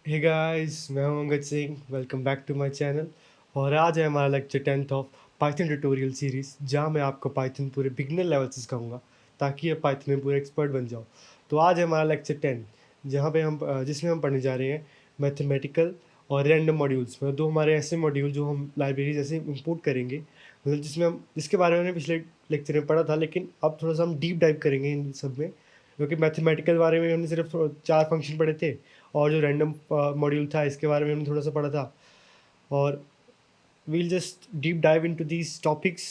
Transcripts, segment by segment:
हे guys, मैं हूं Angad Singh. Welcome back to my channel. और आज है हमारा lecture 10th of Python tutorial series, जहां मैं आपको पाइथन पूरे बिगिनर लेवल से सिखाऊंगा ताकि आप पाइथन में पूरे एक्सपर्ट बन जाओ। तो आज है हमारा लेक्चर 10, जहां पे जिसमें हम पढ़ने जा रहे हैं मैथमेटिकल और रैंडम मॉड्यूल्स। मतलब दो हमारे ऐसे मॉड्यूल जो हम लाइब्रेरी जैसे इंपोर्ट करेंगे, मतलब जिसमें हम जिसके बारे में हमने पिछले लेक्चर में पढ़ा था, लेकिन अब थोड़ा सा हम डीप डाइव करेंगे इन सब में। क्योंकि मैथमेटिकल बारे में हमने सिर्फ 4 फंक्शन पढ़े थे, और जो रैंडम मॉड्यूल था इसके बारे में हमने थोड़ा सा पढ़ा था। और we'll just deep dive into these topics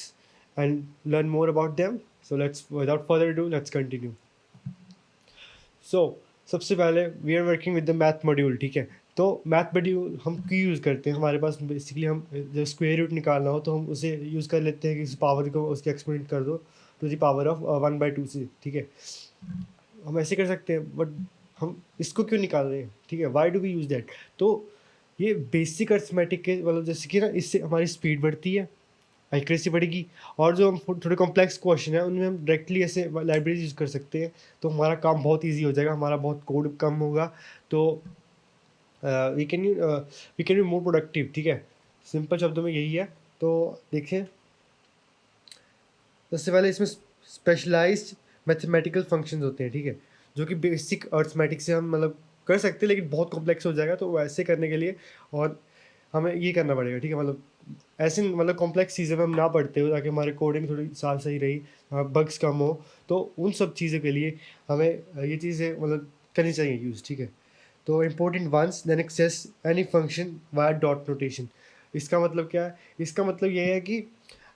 and learn more about them. So let's, without further ado, let's continue. So सबसे पहले we are working with the math module. ठीक है, तो मैथ मॉड्यूल हम क्यों यूज़ करते हैं? हमारे पास बेसिकली हम जब स्क्वायर रूट निकालना हो तो हम उसे यूज़ कर लेते हैं कि इस पावर को उसके एक्सपोनेंट कर दो टू द पावर ऑफ 1/2 से। ठीक है, हम ऐसे कर सकते हैं, बट हम इसको क्यों निकाल रहे हैं? ठीक है, why do we use that? तो ये बेसिक अर्थमेटिक के मतलब जैसे कि ना, इससे हमारी स्पीड बढ़ती है, एक्यूरेसी बढ़ेगी, और जो हम थोड़े कॉम्प्लेक्स क्वेश्चन है उनमें हम डायरेक्टली ऐसे लाइब्रेरीज यूज़ कर सकते हैं। तो हमारा काम बहुत ईजी हो जाएगा, हमारा बहुत कोड कम होगा। तो we can be more productive. ठीक है, सिंपल शब्दों में यही है। तो देखें, सबसे पहले इसमें स्पेशलाइज्ड मैथमेटिकल फंक्शंस होते हैं। ठीक है, जो कि बेसिक अर्थमेटिक से हम मतलब कर सकते हैं, लेकिन बहुत कॉम्प्लेक्स हो जाएगा। तो वैसे करने के लिए और हमें ये करना पड़ेगा। ठीक है, मतलब ऐसे मतलब कॉम्प्लेक्स चीज़ें में हम ना पढ़ते हो, ताकि हमारे कोडिंग थोड़ी साफ सही रही, बग्स कम हो। तो उन सब चीज़ों के लिए हमें ये चीज़ें मतलब करनी चाहिए यूज़। ठीक है, तो important once then access any function via dot notation. इसका मतलब क्या है? इसका मतलब ये है कि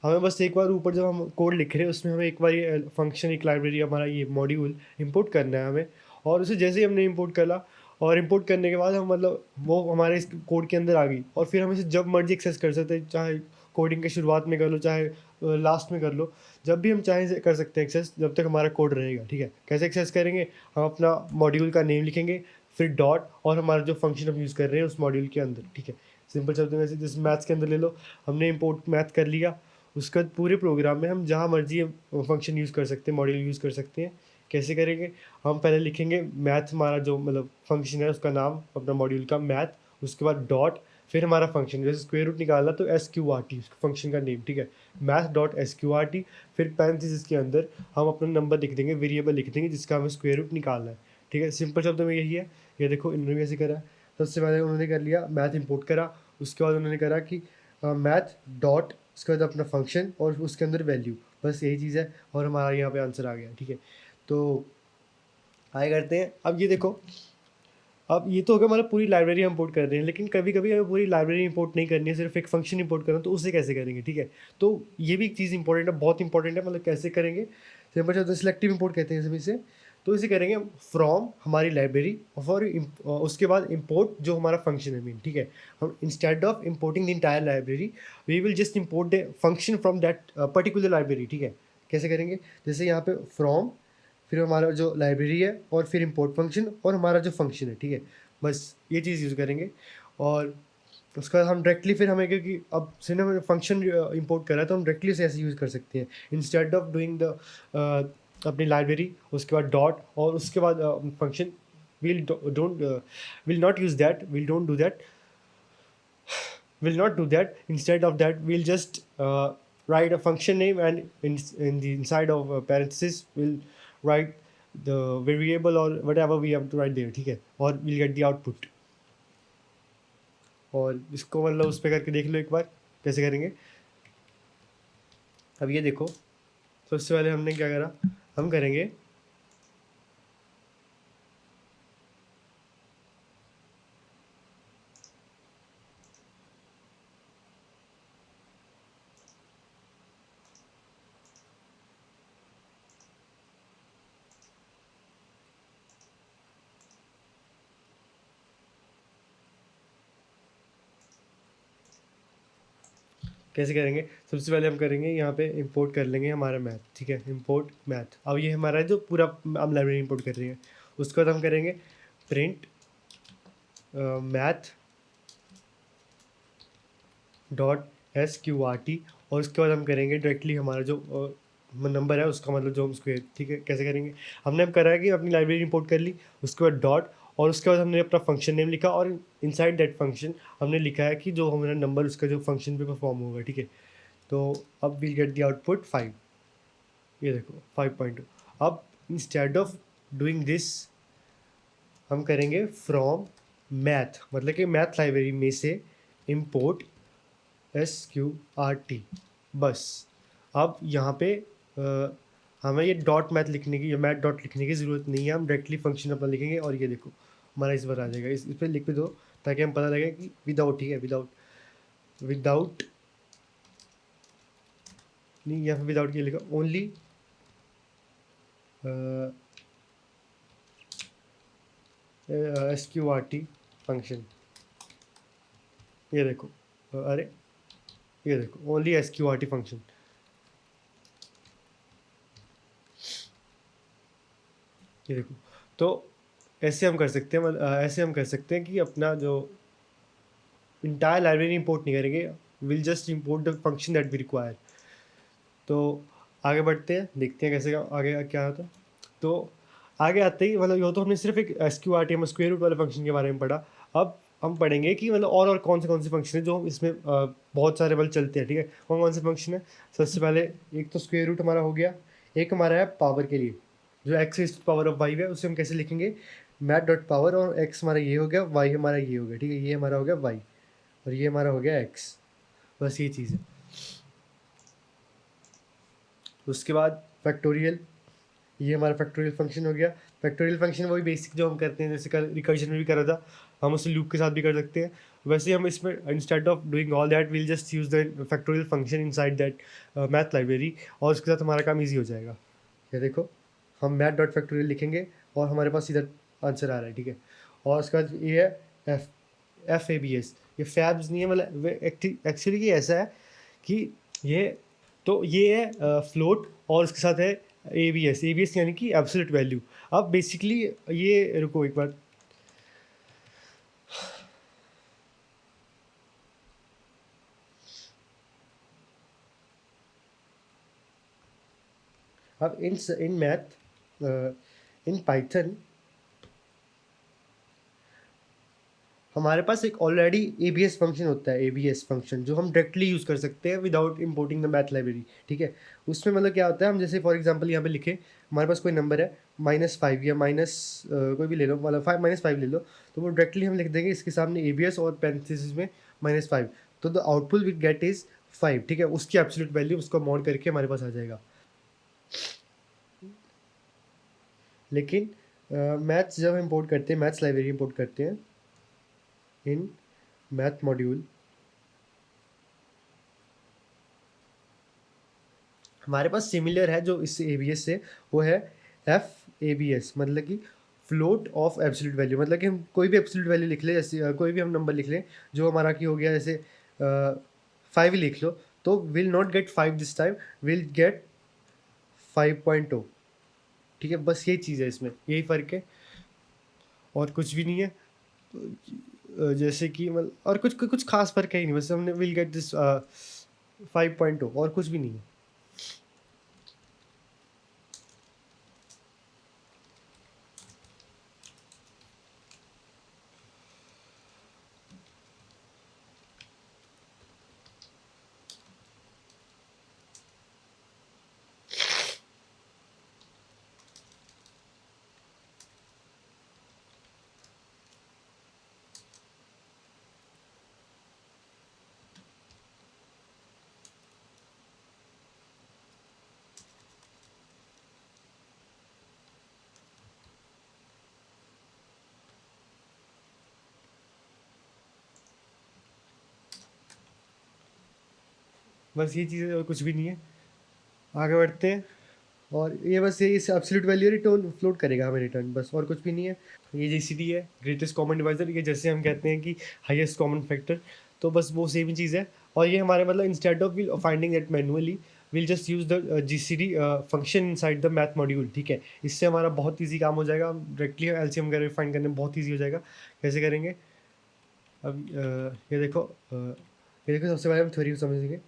हमें बस एक बार ऊपर जब हम कोड लिख रहे हैं उसमें हमें एक बार ये फंक्शन, एक लाइब्रेरी, हमारा ये मॉड्यूल इंपोर्ट करना है हमें। और उसे जैसे ही हमने इंपोर्ट करा, और इंपोर्ट करने के बाद हम मतलब वो हमारे इस कोड के अंदर आ गई, और फिर हम इसे जब मर्जी एक्सेस कर सकते हैं, चाहे कोडिंग के शुरुआत में कर लो, चाहे लास्ट में कर लो। जब भी हम चाहें से कर सकते हैं एक्सेस, जब तक हमारा कोड रहेगा। ठीक है, कैसे एक्सेस करेंगे? हम अपना मॉड्यूल का नेम लिखेंगे, फिर डॉट, और हमारा जो फंक्शन हम यूज़ कर रहे हैं उस मॉड्यूल के अंदर। ठीक है, सिंपल शब्द में, जैसे मैथ्स के अंदर ले लो, हमने इंपोर्ट मैथ कर लिया, उसके बाद पूरे प्रोग्राम में हम जहाँ मर्जी फंक्शन यूज़ कर सकते हैं, मॉड्यूल यूज़ कर सकते हैं। कैसे करेंगे? हम पहले लिखेंगे मैथ, हमारा जो मतलब फंक्शन है उसका नाम, अपना मॉड्यूल का मैथ, उसके बाद डॉट, फिर हमारा फंक्शन, जैसे स्क्वायर रूट निकालना तो SQRT फंक्शन का नेम। ठीक है, मैथ डॉट SQRT, फिर पैरेंथेसिस के अंदर हम अपना नंबर लिख देंगे, वेरिएबल लिख देंगे जिसका हमें स्क्वायर रूट निकालना है। ठीक है, सिंपल शब्दों में यही है। ये देखो, इन्होंने कैसे करा। सबसे पहले उन्होंने कर लिया, मैथ इंपोर्ट करा, उसके बाद उन्होंने करा कि मैथ डॉट, उसके बाद अपना फंक्शन और उसके अंदर वैल्यू, बस यही चीज़ है, और हमारा यहाँ पे आंसर आ गया। ठीक है, तो आगे करते हैं। अब ये देखो, अब ये तो हो गया मतलब पूरी लाइब्रेरी हम इंपोर्ट कर रहे हैं, लेकिन कभी कभी हमें पूरी लाइब्रेरी इंपोर्ट नहीं करनी है, सिर्फ एक फंक्शन इंपोर्ट करना, तो उसे कैसे करेंगे? ठीक है, तो ये भी एक चीज़ इंपॉर्टेंट है, बहुत इंपॉर्टेंट है। मतलब कैसे करेंगे? सिंपल शब्द सिलेक्टिव इंपोर्ट कहते हैं सभी से। तो इसे करेंगे फ्रॉम हमारी लाइब्रेरी, और उसके बाद इंपोर्ट जो हमारा फंक्शन है मेन। ठीक है, हम instead of importing the entire library, we will just import the function from that particular library. ठीक है, कैसे करेंगे? जैसे यहाँ पे फ्रॉम, फिर हमारा जो लाइब्रेरी है, और फिर इंपोर्ट फंक्शन, और हमारा जो फंक्शन है। ठीक है, बस ये चीज़ यूज़ करेंगे। और उसके बाद हम डायरेक्टली फिर हमें, क्योंकि अब से ना फंक्शन इंपोर्ट करा है, तो हम डायरेक्टली से ऐसे यूज़ कर सकते हैं, इंस्टेड ऑफ डूइंग द अपनी लाइब्रेरी, उसके बाद डॉट, और उसके बाद function. we'll do- don't will not use that, will not do that. Instead of that, we'll just write a function name, and in the inside of parenthesis we'll write the variable or whatever we have to write there. ठीक है, और we'll get the output। और इसको मतलब उस पर करके देख लो एक बार कैसे करेंगे। अब ये देखो, सबसे पहले हमने क्या करा, हम करेंगे कैसे करेंगे। सबसे पहले हम करेंगे यहाँ पे इंपोर्ट कर लेंगे हमारा मैथ। ठीक है, इंपोर्ट मैथ। अब ये हमारा जो पूरा हम लाइब्रेरी इंपोर्ट कर रहे हैं, उसके बाद हम करेंगे प्रिंट मैथ डॉट SQRT, और उसके बाद हम करेंगे डायरेक्टली हमारा जो नंबर है उसका मतलब जो हम स्क्वेयर। ठीक है, कैसे करेंगे? हमने अब करा है कि अपनी लाइब्रेरी इंपोर्ट कर ली, उसके बाद डॉट, और उसके बाद हमने अपना फंक्शन नेम लिखा और इनसाइड दैट फंक्शन हमने लिखा है कि जो हमारा नंबर उसका जो फंक्शन पे परफॉर्म होगा, ठीक है। तो अब विल गेट द आउटपुट 5, ये देखो 5.2। अब इंस्टेड ऑफ डूइंग दिस हम करेंगे फ्रॉम मैथ, मतलब कि मैथ लाइब्रेरी में से इम्पोर्ट SQRT, बस। अब यहाँ पे हमें ये डॉट मैथ लिखने की या मैथ डॉट लिखने की ज़रूरत नहीं है, हम डायरेक्टली फंक्शन अपना लिखेंगे और ये देखो हमारा इस बार आ जाएगा। इस पर लिख भी दो ताकि हम पता लगे कि विदाउट, ठीक है, विदाउट, विदाउट नहीं, या फिर विदाउट ये लिखा ओनली SQRT फंक्शन, ये देखो अरे ये देखो ओनली SQRT फंक्शन, ये देखो। तो ऐसे हम कर सकते हैं, ऐसे हम कर सकते हैं कि अपना जो इंटायर लाइब्रेरी इंपोर्ट नहीं करेंगे, will just import the function that we require. तो आगे बढ़ते हैं, देखते हैं कैसे आगे क्या होता है। तो आगे आते ही मतलब ये तो हमने सिर्फ एक SQRT स्क्वायर रूट वाले फंक्शन के बारे में पढ़ा। अब हम पढ़ेंगे कि मतलब और कौन से फंक्शन है जो इसमें बहुत सारे बल चलते हैं, ठीक है। कौन से फंक्शन है? सबसे पहले एक तो स्क्वायर रूट हमारा हो गया, एक हमारा है पावर के लिए, जो x is power of y है, उसे हम कैसे लिखेंगे? मैथ डॉट पावर, और एक्स हमारा ये हो गया, वाई हमारा ये हो गया, ठीक है। ये हमारा हो गया वाई और ये हमारा हो गया एक्स, बस ये चीज़ है। उसके बाद फैक्टोरियल, ये हमारा फैक्टोरियल फंक्शन हो गया। फैक्टोरियल फंक्शन वही बेसिक जो हम करते हैं, जैसे कल रिकर्जन में भी करा था, हम उसे लूप के साथ भी कर सकते हैं। वैसे हम इसमें instead of doing all that will just use the factorial function inside that math library, और उसके साथ हमारा काम ईजी हो जाएगा। ये देखो हम मैथ डॉट फैक्टोरियल लिखेंगे और हमारे पास इधर आंसर आ रहा है, ठीक है। और उसके बाद ये है FABS, ये फैब्स नहीं है, मतलब एक्चुअली ये ऐसा है कि ये, तो ये है फ्लोट और उसके साथ है ABS यानी कि एब्सोल्यूट वैल्यू। अब बेसिकली ये, रुको एक बार, अब इन मैथ, इन पाइथन हमारे पास एक ऑलरेडी ABS फंक्शन होता है, ABS फंक्शन जो हम डायरेक्टली यूज़ कर सकते हैं without importing the math library, ठीक है। उसमें मतलब क्या होता है, हम जैसे फॉर एग्जांपल यहाँ पे लिखे हमारे पास कोई नंबर है -5 या माइनस कोई भी ले लो, मतलब -5 ले लो, तो वो डायरेक्टली हम लिख देंगे इसके सामने ABS और पैरेंथेसिस में -5, तो the output we get is 5, ठीक है। उसकी एब्सोल्यूट वैल्यू उसको मॉड करके हमारे पास आ जाएगा। लेकिन मैथ्स जब हम इंपोर्ट करते हैं, मैथ्स लाइब्रेरी इंपोर्ट करते हैं इन मैथ मॉड्यूल, हमारे पास सिमिलर है जो इस ABS से, वो है FABS, मतलब कि फ्लोट ऑफ एब्सोल्यूट वैल्यू, मतलब कि हम कोई भी एब्सोल्यूट वैल्यू लिख लें, जैसे कोई भी हम नंबर लिख लें जो हमारा की हो गया, जैसे 5 ही लिख लो, तो will not gate 5 this time, will get 5.2, ठीक है। बस यही चीज़ है इसमें, यही फ़र्क है और कुछ भी नहीं है। जैसे कि मतलब और कुछ खास फ़र्क है ही नहीं, बस हमने विल गेट दिस 5.2 और कुछ भी नहीं है। बस ये चीज़ है और कुछ भी नहीं है। आगे बढ़ते हैं, और ये बस ये इस एब्सोल्यूट वैल्यू रिटर्न फ्लोट करेगा हमें रिटर्न, बस और कुछ भी नहीं है। ये GCD है, ग्रेटेस्ट कॉमन डिवाइजर, ये जैसे हम कहते हैं कि हाईएस्ट कॉमन फैक्टर, तो बस वो सेम ही चीज़ है। और ये हमारे मतलब instead of finding that manually will just use the GCD function inside the math module, ठीक है। इससे हमारा बहुत ईजी काम हो जाएगा, हम डायरेक्टली LCM वगैरह फाइंड करने में बहुत ईजी हो जाएगा। कैसे करेंगे? अब ये देखो सबसे पहले हम थ्योरी को समझेंगे।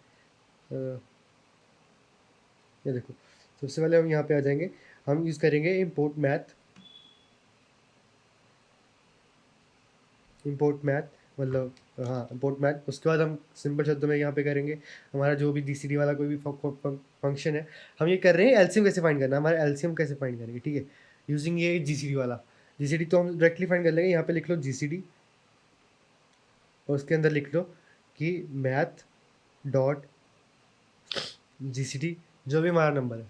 ये देखो सबसे पहले हम यहाँ पे आ जाएंगे, हम यूज़ करेंगे इम्पोर्ट मैथ इंपोर्ट मैथ, मतलब हाँ इंपोर्ट मैथ। उसके बाद हम सिंपल शब्दों में यहाँ पे करेंगे हमारा जो भी जीसीडी वाला कोई भी फंक्शन है, हम ये कर रहे हैं एलसीएम कैसे फाइंड करना है, हमारा एलसीएम कैसे फाइंड करेंगे, ठीक है, यूजिंग ये जीसीडी वाला। जीसीडी तो हम डायरेक्टली फाइंड कर लेंगे, यहाँ पे लिख लो जीसीडी और उसके अंदर लिख लो कि मैथ डॉट जीसीडी, जो भी हमारा नंबर है,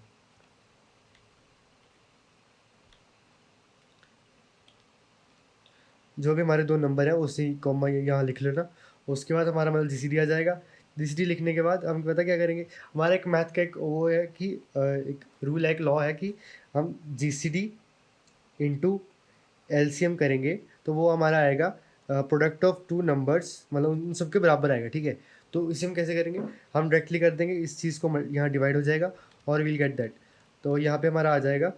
जो भी हमारे दो नंबर है उसी कॉमा यहाँ लिख लेना। उसके बाद हमारा मतलब जीसीडी आ जाएगा। जीसीडी लिखने के बाद हम पता क्या करेंगे, हमारा एक मैथ का एक वो है कि एक रूल है, एक लॉ है कि हम जीसीडी इंटू एलसीएम करेंगे तो वो हमारा आएगा प्रोडक्ट ऑफ टू नंबर्स, मतलब उन सबके बराबर आएगा, ठीक है। तो इसे हम कैसे करेंगे, हम डायरेक्टली कर देंगे, इस चीज़ को यहाँ डिवाइड हो जाएगा और विल गेट दैट। तो यहाँ पे हमारा आ जाएगा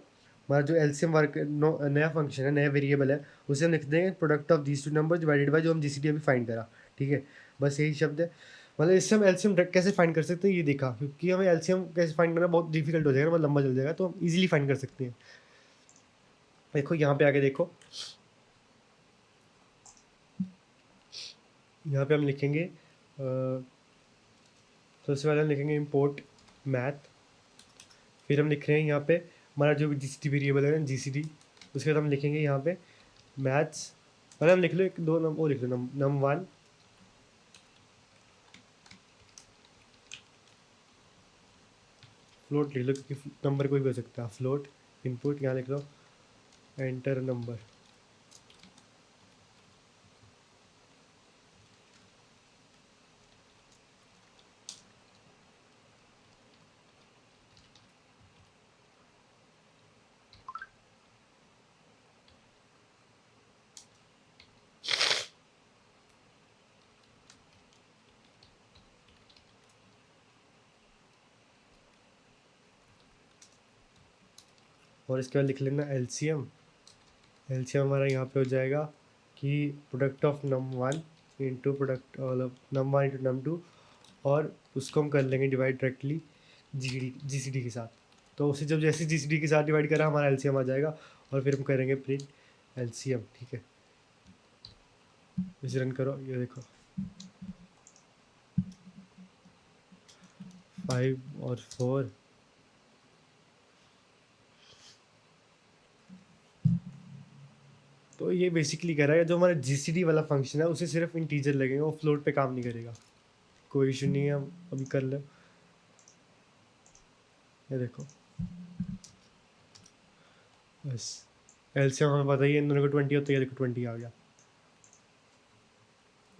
हमारा जो एलसीएम वर्क नया फंक्शन है, नया वेरिएबल है, उसे हम लिख देंगे product of these two number divided by जो हम जीसीडी अभी फाइंड करा, ठीक है। बस यही शब्द है। मतलब इससे हम एलसीएम कैसे फाइंड कर सकते हैं ये देखा, क्योंकि हमें एलसीएम कैसे फाइंड करना बहुत डिफिकल्ट हो जाएगा, मतलब लंबा चल जाएगा, तो हम इजीली फाइंड कर सकते हैं। देखो यहाँ पे आके देखो, यहाँ पे हम लिखेंगे सबसे पहले हम लिखेंगे इंपोर्ट मैथ, फिर हम लिख रहे हैं यहाँ पे हमारा जो भी जीसीडी वेरिएबल है जीसीडी, उसके बाद हम लिखेंगे यहाँ पे मैथ्स, पहले हम लिख लो एक दो वो लिख लो नम वन, फ्लोट लिख लो क्योंकि नंबर कोई भी हो सकता है, फ्लोट इनपुट, यहाँ लिख लो एंटर नंबर। और इसके बाद लिख लेना एलसीएम। एलसीएम हमारा यहाँ पे हो जाएगा कि product of num one into product मतलब num one into num two, और उसको हम कर लेंगे डिवाइड डायरेक्टली जीसीडी के साथ। तो उसे जब जैसे जीसीडी के साथ डिवाइड करा हमारा एलसीएम आ जाएगा, और फिर हम करेंगे प्रिंट एलसीएम, ठीक है। इसे रन करो, ये देखो 5 और 4, तो ये बेसिकली कह रहा है जो हमारा जीसीडी वाला फंक्शन है उसे सिर्फ इंटीजर लगेगा, वो फ्लोट पे काम नहीं करेगा। कोई इशू नहीं है, हम अभी कर ले। ये देखो बस एलसीएम हमें पता ही है, इन दोनों को 20 होता है, ये देखो 20 आ गया,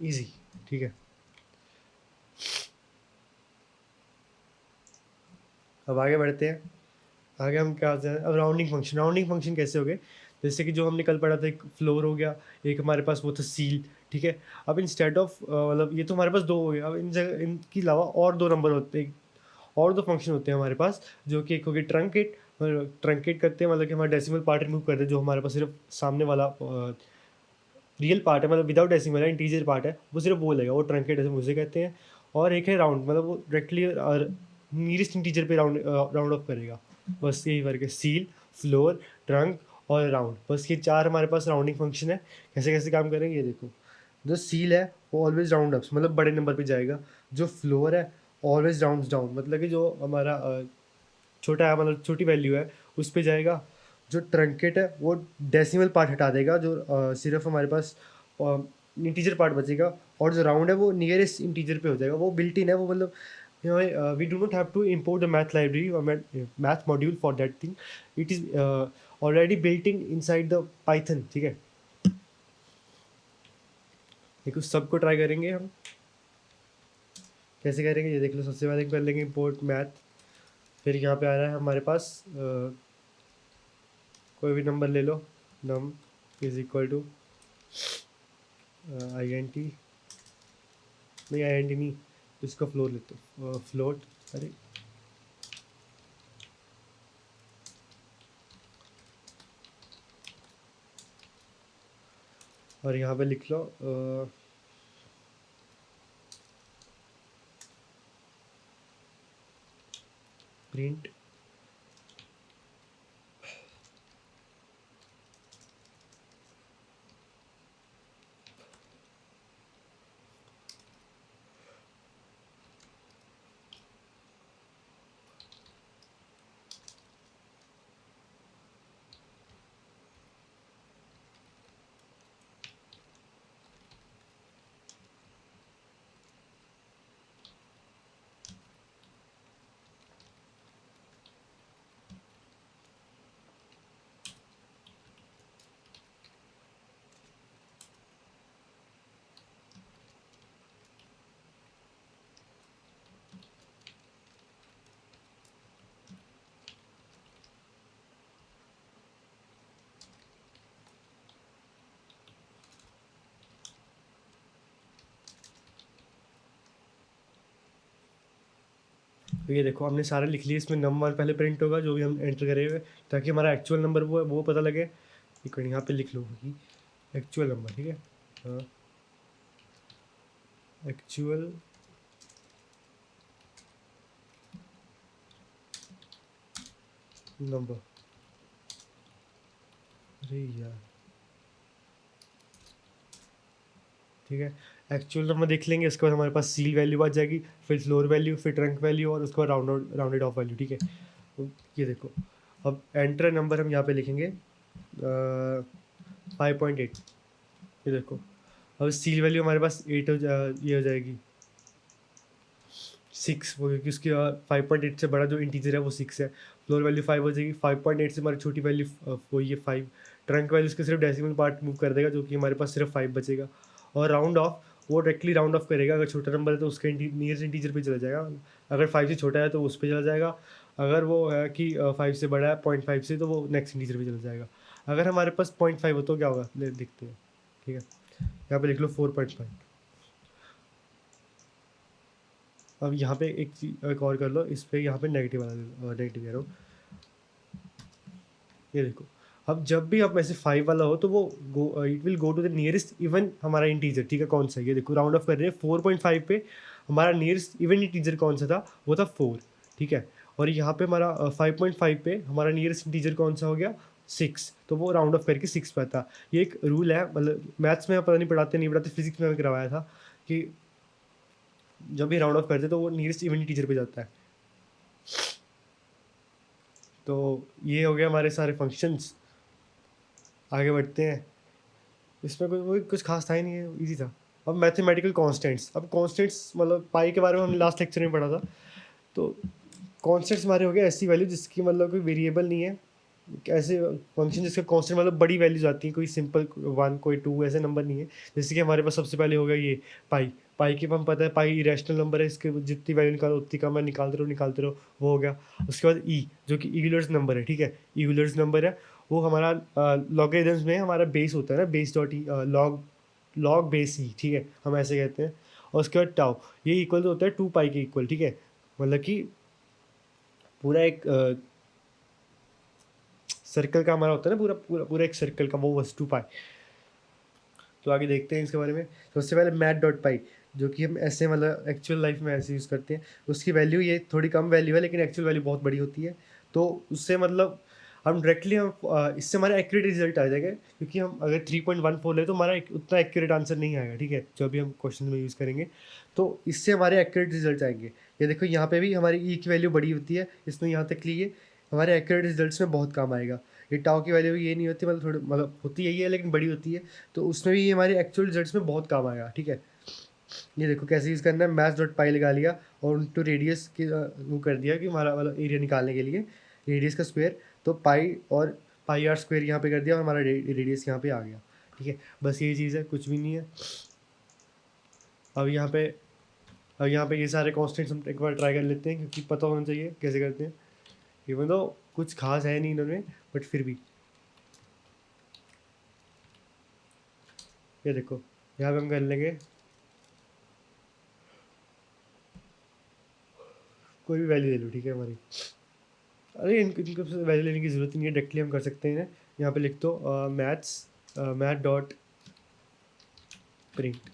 इजी, ठीक है। अब आगे बढ़ते हैं। आगे हम क्या होता है, अब राउंडिंग फंक्शन। राउंडिंग फंक्शन कैसे हो गए, जैसे कि जो हमने कल पढ़ा था, एक फ्लोर हो गया, एक हमारे पास वो था सील, ठीक है। अब इंस्टेड ऑफ मतलब ये तो हमारे पास दो हो गए, अब इन जगह इनके अलावा और दो नंबर होते हैं, और दो फंक्शन होते हैं हमारे पास, जो कि एक हो गया ट्रंकेट। ट्रंकेट करते हैं मतलब कि हमारा डेसिमल पार्ट रिमूव करते हैं, जो हमारे पास सिर्फ सामने वाला रियल पार्ट है, मतलब विदाउट डेसिमल है, इंटीजर पार्ट है, वो सिर्फ वो लेगा, वो ट्रंकेट ऐसे मुझे कहते हैं। और एक है राउंड, मतलब वो डायरेक्टली नियरेस्ट इंटीजर पे राउंड ऑफ करेगा। बस यही फर्क है, सील, फ्लोर, ट्रंक और राउंड, बस ये चार हमारे पास राउंडिंग फंक्शन है। कैसे कैसे काम करेंगे ये देखो। जो सील है वो ऑलवेज राउंड अप्स, मतलब बड़े नंबर पे जाएगा। जो फ्लोर है ऑलवेज राउंड्स डाउन, मतलब कि जो हमारा छोटा है, मतलब छोटी वैल्यू है, उस पे जाएगा। जो ट्रंकेट है वो डेसिमल पार्ट हटा देगा, जो सिर्फ हमारे पास इंटीजर पार्ट बचेगा। और जो राउंड है वो नियरेस्ट इंटीजर पे हो जाएगा, वो बिल्ट इन है, वो मतलब we do not have to import the math library और math module for that thing, it is already built in inside the Python, ठीक है। देखो सबको ट्राई करेंगे हम, कैसे करेंगे ये देख लो। सबसे पहले कर लेंगे इम्पोर्ट मैथ, फिर यहाँ पे आ रहा है हमारे पास कोई भी नंबर ले लो, num is equal to I N T, नहीं आई एन टी नहीं, इसका फ्लोर लेते फ्लोट, अरे और यहाँ पे लिख लो प्रिंट तो ये देखो हमने सारा लिख लिया, इसमें नंबर पहले प्रिंट होगा जो भी हम एंटर करे हुए, ताकि हमारा एक्चुअल नंबर वो पता लगे। एक मिनट यहाँ पे लिख लो कि एक्चुअल नंबर, ठीक है। हाँ, एक्चुअल नंबर। अरे यार, ठीक है। एक्चुअल नंबर देख लेंगे, उसके बाद हमारे पास सील वैल्यू आ जाएगी, फिर फ्लोर वैल्यू, फिर ट्रंक वैल्यू, और उसके बाद राउंडेड ऑफ वैल्यू, ठीक है। तो ये देखो, अब एंटर नंबर हम यहाँ पे लिखेंगे 5.8। ये देखो, अब सील वैल्यू हमारे पास ये हो जाएगी 6, वो क्योंकि उसकी 5.8 से बड़ा जो इंटीजर है वो 6 है। फ्लोर वैल्यू 5 हो जाएगी, 5.8 से हमारी छोटी वैल्यू वो ये 5। ट्रंक वैल्यू उसके सिर्फ डेसिमल पार्ट मूव कर देगा, जो कि हमारे पास सिर्फ 5 बचेगा। और राउंड ऑफ, वो डायरेक्टली राउंड ऑफ करेगा, अगर छोटा नंबर है तो उसके नियरेस्ट इंटीजर पे चला जाएगा, अगर 5 से छोटा है तो उस पर चला जाएगा, अगर वो है कि 5 से बड़ा है 0.5 से, तो वो नेक्स्ट इंटीजर पे चला जाएगा। अगर हमारे पास 0.5 हो तो क्या होगा, देखते हैं, ठीक है। यहाँ पे लिख लो 4.5। अब यहाँ पे एक चीज एक और कर लो, इस पे यहाँ पे नेगेटिव वाला नेगेटिव कह रहा हूँ। ये देखो, अब जब भी आप ऐसे 5 वाला हो तो वो it will go to the nearest even हमारा इंटीजर, ठीक है। कौन सा, ये देखो राउंड ऑफ कर रहे हैं 4.5 पे, हमारा नियरेस्ट इवन इंटीजर कौन सा था, वो था 4, ठीक है। और यहाँ पे हमारा 5.5 पे हमारा नियरेस्ट इंटीजर कौन सा हो गया, 6, तो वो राउंड ऑफ करके 6 पे आता। ये एक रूल है, मतलब मैथ्स में पता नहीं पढ़ाते, फिजिक्स में हमें करवाया था कि जब भी राउंड ऑफ करते तो वो नियरेस्ट इवन इंटीजर पे जाता है। तो ये हो गया हमारे सारे फंक्शंस। आगे बढ़ते हैं, इसमें कोई कुछ खास था ही नहीं है, इजी था। अब मैथमेटिकल कांस्टेंट्स, अब कांस्टेंट्स मतलब पाई के बारे में हमने लास्ट लेक्चर में पढ़ा था। तो कांस्टेंट्स हमारे हो गए ऐसी वैल्यू जिसकी मतलब कोई वेरिएबल नहीं है, ऐसे फंक्शन जिसका कांस्टेंट मतलब बड़ी वैल्यूज आती हैं, कोई सिंपल 1 कोई 2 ऐसे नंबर नहीं है। जैसे कि हमारे पास सबसे पहले हो गया ये पाई। पाई की हम पता है पाई इरेशनल नंबर है, इसके जितनी वैल्यू निकालो उतनी कम है, निकालते रहो, वो हो गया। उसके बाद ई, जो कि यूलर्स नंबर है, ठीक है। यूलर्स नंबर है, वो हमारा लॉगरिथम्स में हमारा बेस होता है ना, base dot e, log log base e, ठीक है, हम ऐसे कहते हैं। और उसके बाद टाउ, ये इक्वल तो होता है 2 पाई के इक्वल, ठीक है। मतलब कि पूरा एक सर्कल का हमारा होता है ना, पूरा पूरा पूरा एक सर्कल का, वो बस 2 पाई। तो आगे देखते हैं इसके बारे में। सबसे पहले मैथ डॉट पाई, जो कि हम ऐसे मतलब एक्चुअल लाइफ में ऐसे यूज़ करते हैं। उसकी वैल्यू ये थोड़ी कम वैल्यू है, लेकिन एक्चुअल वैल्यू बहुत बड़ी होती है। तो उससे मतलब हम डायरेक्टली इससे हमारा एक्यूरेट रिजल्ट आ जाएगा, क्योंकि हम अगर 3.14 ले तो हमारा उतना एक्यूरेट आंसर नहीं आएगा, ठीक है, जो अभी हम क्वेश्चन में यूज़ करेंगे। तो इससे हमारे एक्यूरेट रिजल्ट आएंगे। ये देखो यहाँ पे भी हमारी ई की वैल्यू बड़ी होती है, इसमें यहाँ तक लिए हमारे एक्यूरेट रिजल्ट्स में बहुत काम आएगा। ये टाउ की वैल्यू ये नहीं होती, मतलब थोड़ी मतलब होती यही है लेकिन बड़ी होती है, तो उसमें भी ये हमारे एक्चुअल रिजल्ट्स में बहुत काम आएगा, ठीक है। ये देखो कैसे यूज़ करना है, मैथ्स डॉट पाई लगा लिया और उनटू रेडियस की वो कर दिया कि हमारा मतलब एरिया निकालने के लिए रेडियस का स्क्वायर, तो पाई और पाई आर स्क्वायर यहाँ पे कर दिया और हमारा रेडियस यहाँ पे आ गया, ठीक है। बस यही चीज़ है, कुछ भी नहीं है। अब यहाँ पे अब यहाँ पे ये सारे कॉन्स्टेंट्स हम एक बार ट्राई कर लेते हैं, क्योंकि पता होना चाहिए कैसे करते हैं। इवन तो कुछ खास है नहीं इन्होंने, बट फिर भी ये देखो यहाँ पे हम कर लेंगे कोई भी वैल्यू ले लो, ठीक है हमारी। अरे इनको वैल्यू लेने की ज़रूरत नहीं है, डायरेक्टली हम कर सकते हैं। यहाँ पे लिख दो math dot print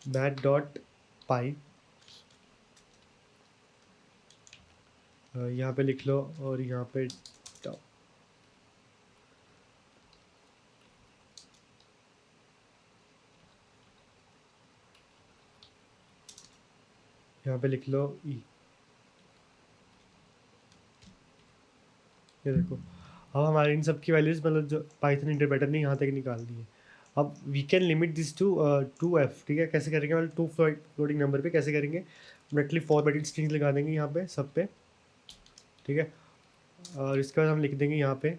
math dot pi, यहाँ पे लिख लो, और यहाँ पे यहाँ पे लिख लो ई। ये देखो, अब हमारे इन सब की वैल्यूज मतलब जो पाइथन इंटरप्रेटर ने यहाँ तक निकाल दी है। अब we can limit this to 2f, ठीक है। कैसे करेंगे, मतलब 2 फ्लोटिंग नंबर पे कैसे करेंगे, डायरेक्टली फॉर्मेटेड स्ट्रिंग्स लगा देंगे यहाँ पे सब पे, ठीक है। और इसके बाद हम लिख देंगे यहाँ पे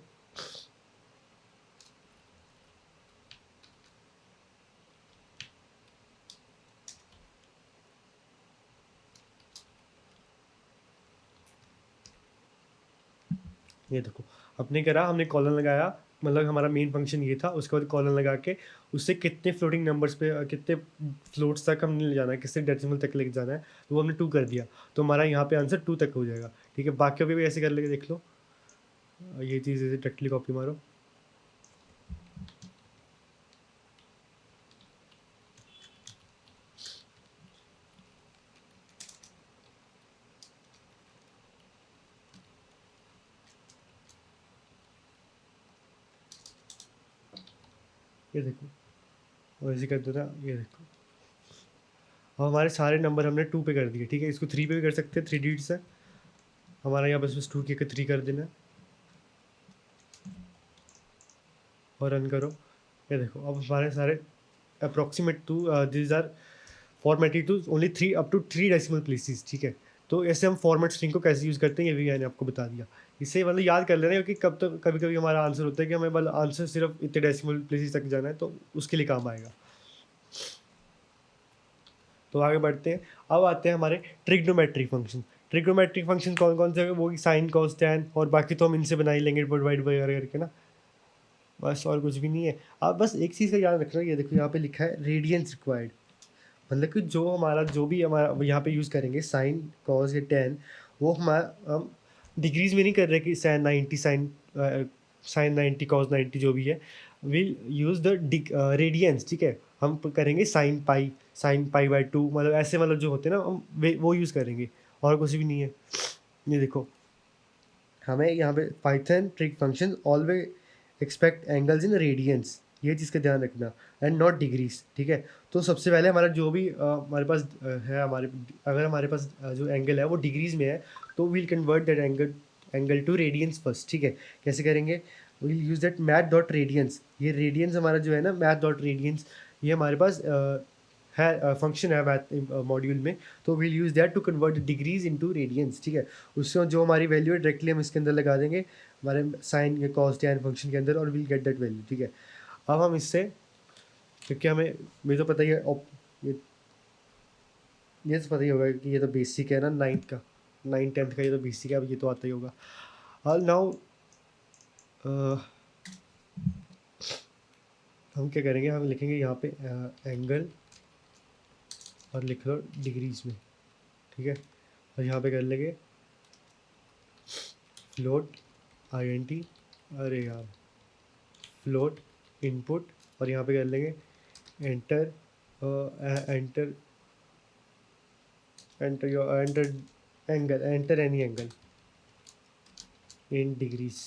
ये देखो, अपने करा हमने कॉलन लगाया, मतलब हमारा मेन फंक्शन ये था, उसके बाद कॉलन लगा के उससे कितने फ्लोटिंग नंबर्स पे कितने फ्लोट्स तक हमने ले जाना है, कितने डेसिमल तक लेके जाना है, तो वो हमने 2 कर दिया, तो हमारा यहाँ पे आंसर 2 तक हो जाएगा। ठीक है, बाकियों पे भी ऐसे कर लेके देख लो। ये चीज़ ऐसे डायरेक्टली कॉपी मारो। ये देखो, और ऐसे कर दो ना, ये देखो, अब हमारे सारे नंबर हमने 2 पे कर दिए। ठीक है, इसको 3 पे भी कर सकते हैं, 3 डिजिट्स है हमारा, यहाँ बस 2 की 3 कर देना और रन करो। ये देखो, अब हमारे सारे approximate to these are formatted to only 3 up to 3 decimal places. ठीक है, तो ऐसे हम फॉर्मेट स्ट्रिंग को कैसे यूज़ करते हैं ये भी मैंने आपको बता दिया। इससे मतलब याद कर लेना, क्योंकि कब तक कभी कभी हमारा आंसर होता है कि हमें मतलब आंसर सिर्फ इतने डेसिमल प्लेसेस तक जाना है, तो उसके लिए काम आएगा। तो आगे बढ़ते हैं। अब आते हैं हमारे ट्रिग्नोमेट्रिक फंक्शन। ट्रिग्नोमेट्रिक फंक्शन कौन कौन से हैं? वो साइन कॉस टैन, और बाकी तो हम इनसे बना ही लेंगे डिवाइड वगैरह करके ना, बस और कुछ भी नहीं है। आप बस एक चीज़ का याद रखना, ये देखो यहाँ पे लिखा है रेडियंस रिक्वायर्ड, मतलब कि जो भी हमारा यहाँ पे यूज़ करेंगे साइन कॉस या टैन, वो हमारा हम डिग्रीज में नहीं कर रहे कि साइन 90 कॉस 90 जो भी है, विल यूज़ द रेडियंस। ठीक है, हम करेंगे साइन पाई/2, मतलब ऐसे, मतलब जो होते हैं ना, हम वो यूज़ करेंगे, और कुछ भी नहीं है। ये देखो, हमें यहाँ पे Python trick function always expect angles in radiance, ये चीज़ का ध्यान रखना, एंड नॉट डिग्रीज। ठीक है, तो सबसे पहले हमारा जो भी हमारे पास है, अगर हमारे पास जो एंगल है वो डिग्रीज में है, तो we'll convert that angle to radians first. ठीक है, कैसे करेंगे? We'll use that math dot radians. ये रेडियंस हमारा जो है ना, मैथ डॉट रेडियंस, ये हमारे पास है, फंक्शन है मैथ मॉड्यूल में, तो we'll use that to convert degrees into radians. ठीक है, उससे जो हमारी वैल्यू है डायरेक्टली हम इसके अंदर लगा देंगे हमारे साइन या कॉस टैन फंक्शन के अंदर, और विल गेट दैट वैल्यू। ठीक है, अब हम इससे, क्योंकि हमें, मुझे तो पता ही है, ये ये तो पता ही होगा कि ये तो बेसिक है ना, 9th का, 9th 10th का, ये तो बेसिक है, अब ये तो आता ही होगा। नाउ हम क्या करेंगे, हम लिखेंगे यहाँ पे एंगल, और लिख लो डिग्रीज में। ठीक है, और यहाँ पे कर लेंगे फ्लोट INT, अरे यार, फ्लोट इनपुट, और यहाँ पे कर लेंगे enter enter enter angle, enter any angle in degrees,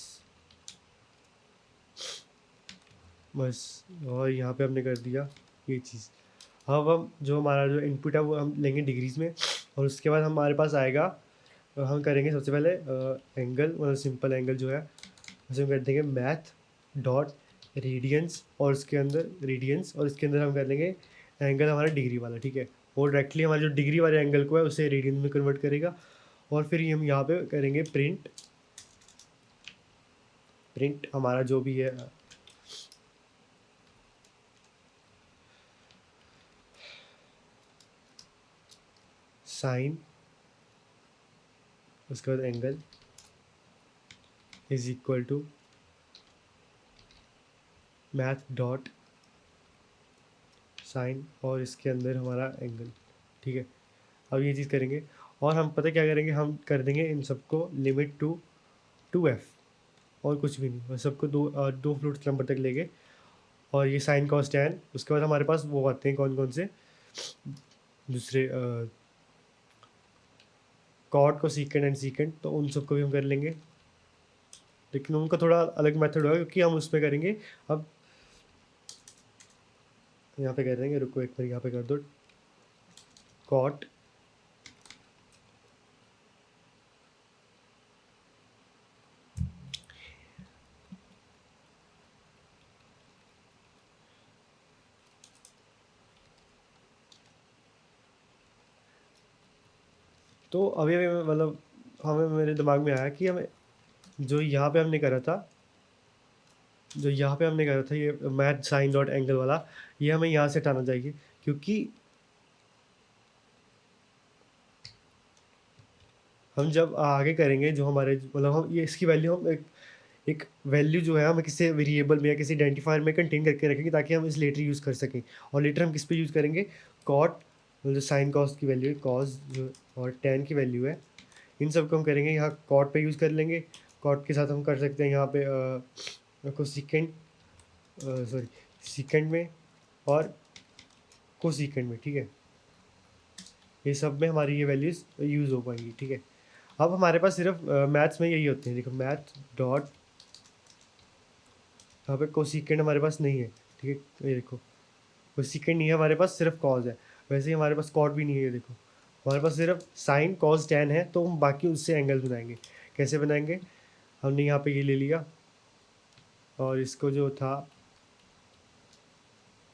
बस। और यहाँ पे हमने कर दिया ये चीज़। अब हम जो हमारा जो इनपुट है वो हम लेंगे डिग्रीज में, और उसके बाद हमारे पास आएगा, हम करेंगे सबसे पहले एंगल, मतलब सिंपल एंगल जो है उसे हम कर देंगे मैथ डॉट रेडियंस, और उसके अंदर रेडियंस, और इसके अंदर हम कर लेंगे एंगल हमारा डिग्री वाला। ठीक है, वो डायरेक्टली हमारे जो डिग्री वाले एंगल को है उसे रेडियन में कन्वर्ट करेगा, और फिर हम यहाँ पे करेंगे प्रिंट हमारा जो भी है साइन, उसके बाद angle is equal to math dot sine, और इसके अंदर हमारा एंगल। ठीक है, अब ये चीज़ करेंगे, और हम पता क्या करेंगे, हम कर देंगे इन सबको लिमिट टू 2f, और कुछ भी नहीं, बस सबको दो फ्लोट नंबर तक लेंगे, और ये साइन कॉस टैन। उसके बाद हमारे पास वो आते हैं कौन कौन से दूसरे कॉट को सीकेंड एंड सीकेंड, तो उन सबको भी हम कर लेंगे, लेकिन उनका थोड़ा अलग मेथड होगा, क्योंकि हम उसमें करेंगे। अब यहाँ पे कर देंगे, रुको एक बार यहाँ पे कर दो कॉट, तो अभी अभी मतलब हमें, मेरे दिमाग में आया कि हमें जो यहाँ पे हमने करा था, ये मैथ साइन डॉट एंगल वाला, ये हमें यहाँ से हटाना चाहिए, क्योंकि हम जब आगे करेंगे जो हमारे, मतलब हम ये इसकी वैल्यू हम एक वैल्यू जो है हम किसी वेरिएबल में या किसी आइडेंटिफायर में कंटेन करके रखेंगे ताकि हम इस लेटर यूज़ कर सकें। और लेटर हम किस पे यूज़ करेंगे, कॉट जो साइन कॉस की वैल्यू है, कॉस जो और टैन की वैल्यू है, इन सब को हम करेंगे यहाँ कॉट पे यूज़ कर लेंगे। कॉट के साथ हम कर सकते हैं यहाँ पे कोसेकेंट सॉरी सेकेंड में और कोसेकेंट में, ठीक है। ये सब में हमारी ये वैल्यूज़ यूज़ हो पाएंगी, ठीक है। अब हमारे पास सिर्फ मैथ्स में यही होते हैं, देखो मैथ डॉट, यहाँ पे कोसेकेंट हमारे पास नहीं है, ठीक है। ये देखो कोसेकेंट नहीं है हमारे पास, सिर्फ कॉज है। वैसे ही हमारे पास कॉट भी नहीं है, देखो हमारे पास सिर्फ साइन कॉस टैन है, तो हम बाकी उससे एंगल बनाएंगे। कैसे बनाएंगे, हमने यहाँ पे ये ले लिया और इसको जो था,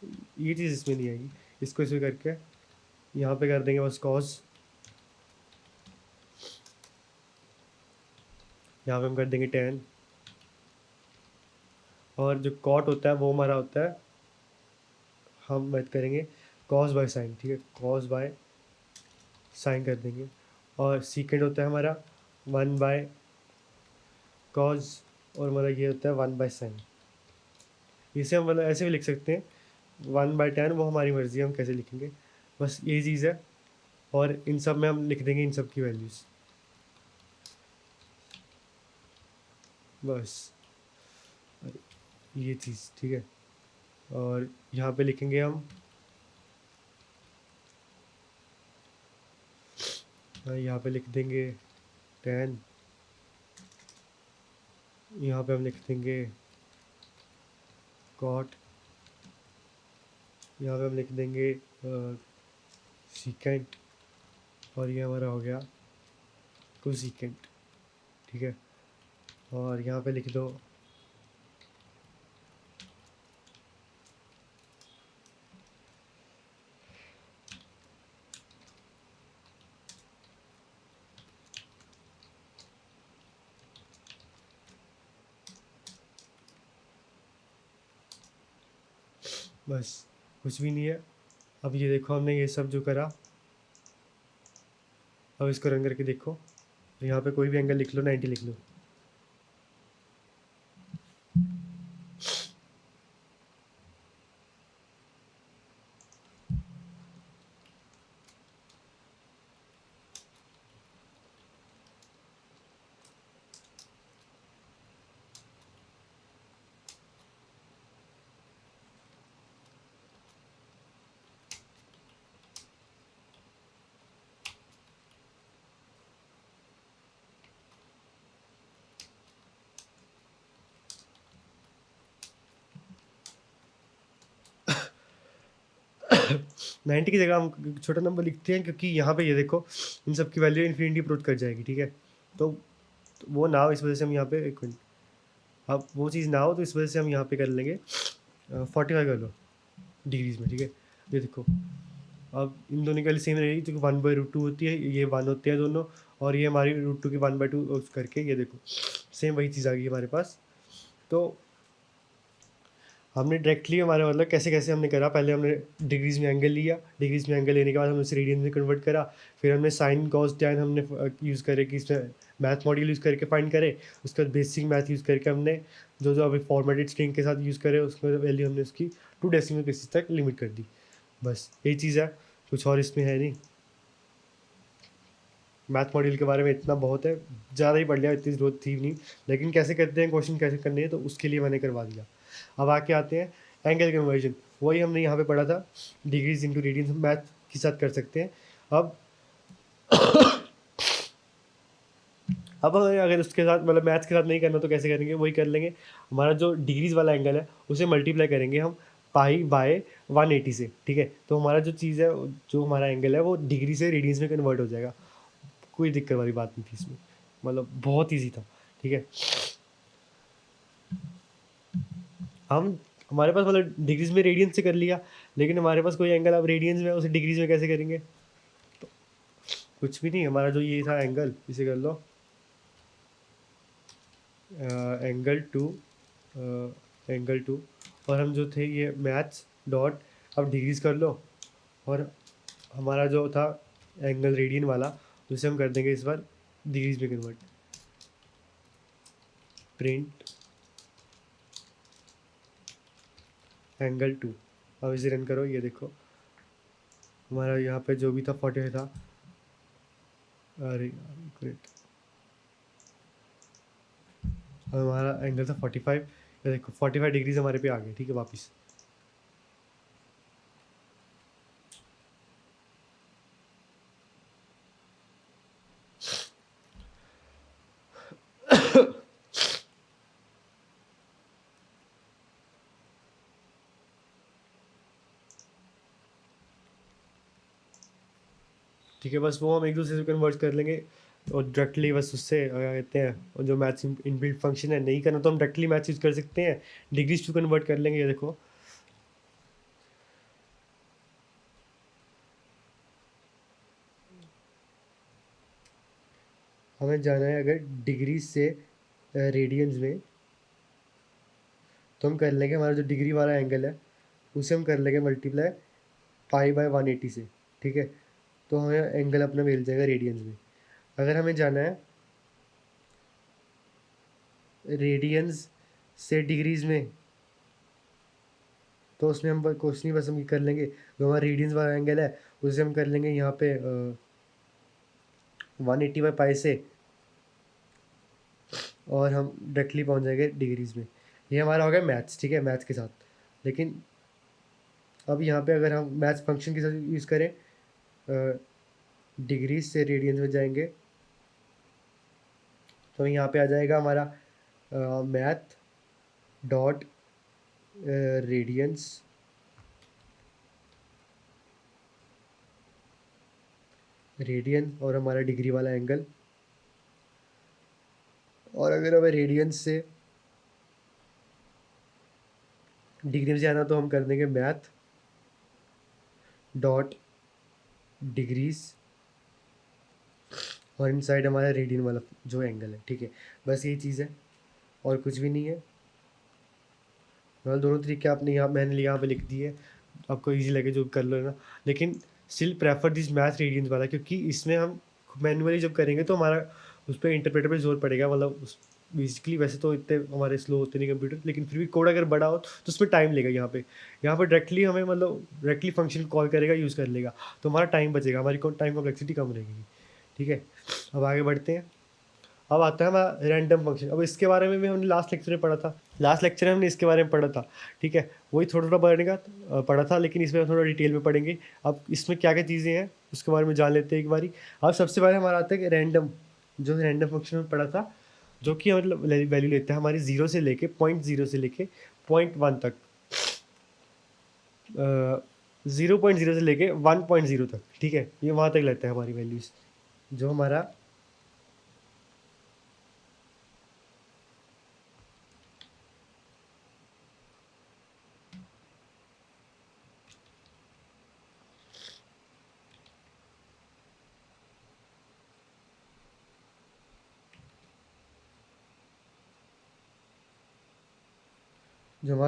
ये चीज़ इसमें नहीं आएगी, इसको इसमें करके यहाँ पे कर देंगे बस कॉस, यहाँ पे हम कर देंगे टैन, और जो कॉट होता है वो हमारा होता है, हम बात करेंगे कॉस बाय साइन, ठीक है, कॉस बाय साइन कर देंगे। और सीकेंड होता है हमारा 1/cos, और हमारा ये होता है 1/sin। इसे हम मतलब ऐसे भी लिख सकते हैं 1/tan, वो हमारी मर्ज़ी है हम कैसे लिखेंगे, बस यही चीज़ है। और इन सब में हम लिख देंगे इन सब की वैल्यूज़, बस ये चीज़, ठीक है। और यहाँ पे लिखेंगे हम यहाँ पे लिख देंगे tan, यहाँ पे हम लिख देंगे cot, यहाँ पे हम लिख देंगे secant, और ये हमारा हो गया cosecant, ठीक है। और यहाँ पे लिख दो बस, कुछ भी नहीं है। अब ये देखो हमने ये सब जो करा, अब इसको रन करके देखो, यहाँ पे कोई भी एंगल लिख लो, 90 लिख लो। नाइन्टी की जगह हम छोटा नंबर लिखते हैं, क्योंकि यहाँ पे ये देखो इन सब की वैल्यू इन्फिनिटी अप्रोच कर जाएगी, ठीक है। तो वो ना हो, इस वजह से हम यहाँ पे, एक मिनट, अब वो चीज़ ना हो तो इस वजह से हम यहाँ पे कर लेंगे 45 कर लो डिग्रीज में, ठीक है। ये देखो अब इन दोनों की वैल्यू सेम रहेगी, क्योंकि 1/√2 होती है, ये 1 होते हैं दोनों, और ये हमारी √2 की 1/2 करके, ये देखो सेम वही चीज़ आ गई हमारे पास। तो हमने डायरेक्टली हमारे मतलब कैसे कैसे हमने करा, पहले हमने डिग्रीज़ में एंगल लिया, डिग्रीज़ में एंगल लेने के बाद हमने उसे रेडियन में कन्वर्ट करा, फिर हमने साइन कॉस टैन हमने यूज़ करे कि इसमें मैथ मॉड्यूल यूज़ करके फाइंड करे, उसके बाद बेसिक मैथ यूज़ करके हमने जो जो अभी फॉर्मेटेड स्ट्रिंग के साथ यूज़ करे, उसमें वैल्यू हमने उसकी 2 डेसिमल प्लेसेस तक लिमिट कर दी। बस यही चीज़ है, कुछ और इसमें है नहीं। मैथ मॉड्यूल के बारे में इतना बहुत है, ज़्यादा ही पढ़ लिया, इतनी ज़रूरत थी नहीं, लेकिन कैसे करते हैं, क्वेश्चन कैसे करने हैं, तो उसके लिए मैंने करवा दिया। अब आके आते हैं एंगल कन्वर्जन, वही हमने यहाँ पे पढ़ा था, डिग्रीज इंटू रेडियंस हम मैथ के साथ कर सकते हैं। अब हमें अगर उसके साथ मतलब मैथ्स के साथ नहीं करना तो कैसे करेंगे, वही कर लेंगे। हमारा जो डिग्रीज वाला एंगल है उसे मल्टीप्लाई करेंगे हम π/180 से, ठीक है। तो हमारा जो चीज़ है, जो हमारा एंगल है वो डिग्री से रेडियंस में कन्वर्ट हो जाएगा, कोई दिक्कत वाली बात नहीं थी इसमें, मतलब बहुत ईजी था, ठीक है। हम हमारे पास मतलब डिग्रीज में रेडियंस से कर लिया, लेकिन हमारे पास कोई एंगल अब रेडियंस में, उसे डिग्रीज में कैसे करेंगे, तो कुछ भी नहीं, हमारा जो ये था एंगल, इसे कर लो एंगल 2 और हम जो थे ये मैथ्स डॉट, अब डिग्रीज कर लो, और हमारा जो था एंगल रेडियन वाला, उसे हम कर देंगे इस बार डिग्रीज में कन्वर्ट, प्रिंट एंगल 2। अब इसे रन करो, ये देखो हमारा यहाँ पे जो भी था 45 था। अरे ग्रेट, हमारा एंगल था 45। ये देखो 45 डिग्रीज हमारे पे आ गए, ठीक है वापस। ठीक है, बस वो हम एक दूसरे से कन्वर्ट कर लेंगे और डायरेक्टली बस उससे क्या कहते हैं, और जो मैथ्स इनबिल्ट फंक्शन है नहीं करना तो हम डायरेक्टली मैथ्स यूज कर सकते हैं, डिग्रीज टू कन्वर्ट कर लेंगे। ये देखो हमें जाना है अगर डिग्री से रेडियंस में, तो हम कर लेंगे हमारा जो डिग्री वाला एंगल है उसे हम कर लेंगे मल्टीप्लाई पाई/180 से, ठीक है। तो हमें एंगल अपना मिल जाएगा रेडियंस में। अगर हमें जाना है रेडियंस से डिग्रीज में, तो उसमें हम कुछ नहीं, बस हम कर लेंगे जो हमारा रेडियंस वाला एंगल है उसे हम कर लेंगे यहाँ पे 180/पाई से, और हम डायरेक्टली पहुँच जाएंगे डिग्रीज में। ये हमारा हो गया मैथ्स, ठीक है, मैथ्स के साथ। लेकिन अब यहाँ पे अगर हम मैथ्स फंक्शन के साथ यूज़ करें, डिग्रीज से रेडियंस में जाएंगे तो यहाँ पे आ जाएगा हमारा मैथ डॉट रेडियंस रेडियन और हमारा डिग्री वाला एंगल। और अगर हमें रेडियंस से डिग्री में जाना तो हम कर देंगे मैथ डॉट डिग्रीज और इनसाइड हमारा रेडियन वाला जो एंगल है, ठीक है। बस यही चीज़ है और कुछ भी नहीं है। मतलब दोनों तरीके आपने यहाँ मैंने यहाँ पे लिख दिए, आपको इजी लगे जो कर लो ना। लेकिन still prefer this math radians वाला, क्योंकि इसमें हम मैनुअली जब करेंगे तो हमारा उस पर इंटरप्रेटर पे जोर पड़ेगा। मतलब उस बेसिकली वैसे तो इतने हमारे स्लो होते नहीं कंप्यूटर, लेकिन फिर भी कोड अगर बड़ा हो तो उसमें टाइम लेगा। यहाँ पे डायरेक्टली हमें मतलब डायरेक्टली फंक्शन कॉल करेगा, यूज़ कर लेगा, तो हमारा टाइम बचेगा, हमारी टाइम कॉम्प्लेक्सिटी कम रहेगी, ठीक है। अब आगे बढ़ते हैं। अब आता है हमारा रैंडम फंक्शन। अब इसके बारे में भी हमने लास्ट लेक्चर में पढ़ा था, लास्ट लेक्चर में हमने इसके बारे में पढ़ा था, ठीक है। वही थोड़ा थोड़ा पढ़ा था, लेकिन इसमें हम थोड़ा डिटेल में पढ़ेंगे। अब इसमें क्या क्या चीज़ें हैं उसके बारे में जान लेते हैं एक बारी। अब सबसे पहले हमारा आता है कि रैंडम, जो रैंडम फंक्शन में पढ़ा था, जो कि मतलब वैल्यू लेता है हमारी 0 से लेके 0.0 से लेके 0.1 तक, 0.0 से लेके 1.0 तक, ठीक है। ये वहाँ तक लेता है हमारी वैल्यूज़, जो हमारा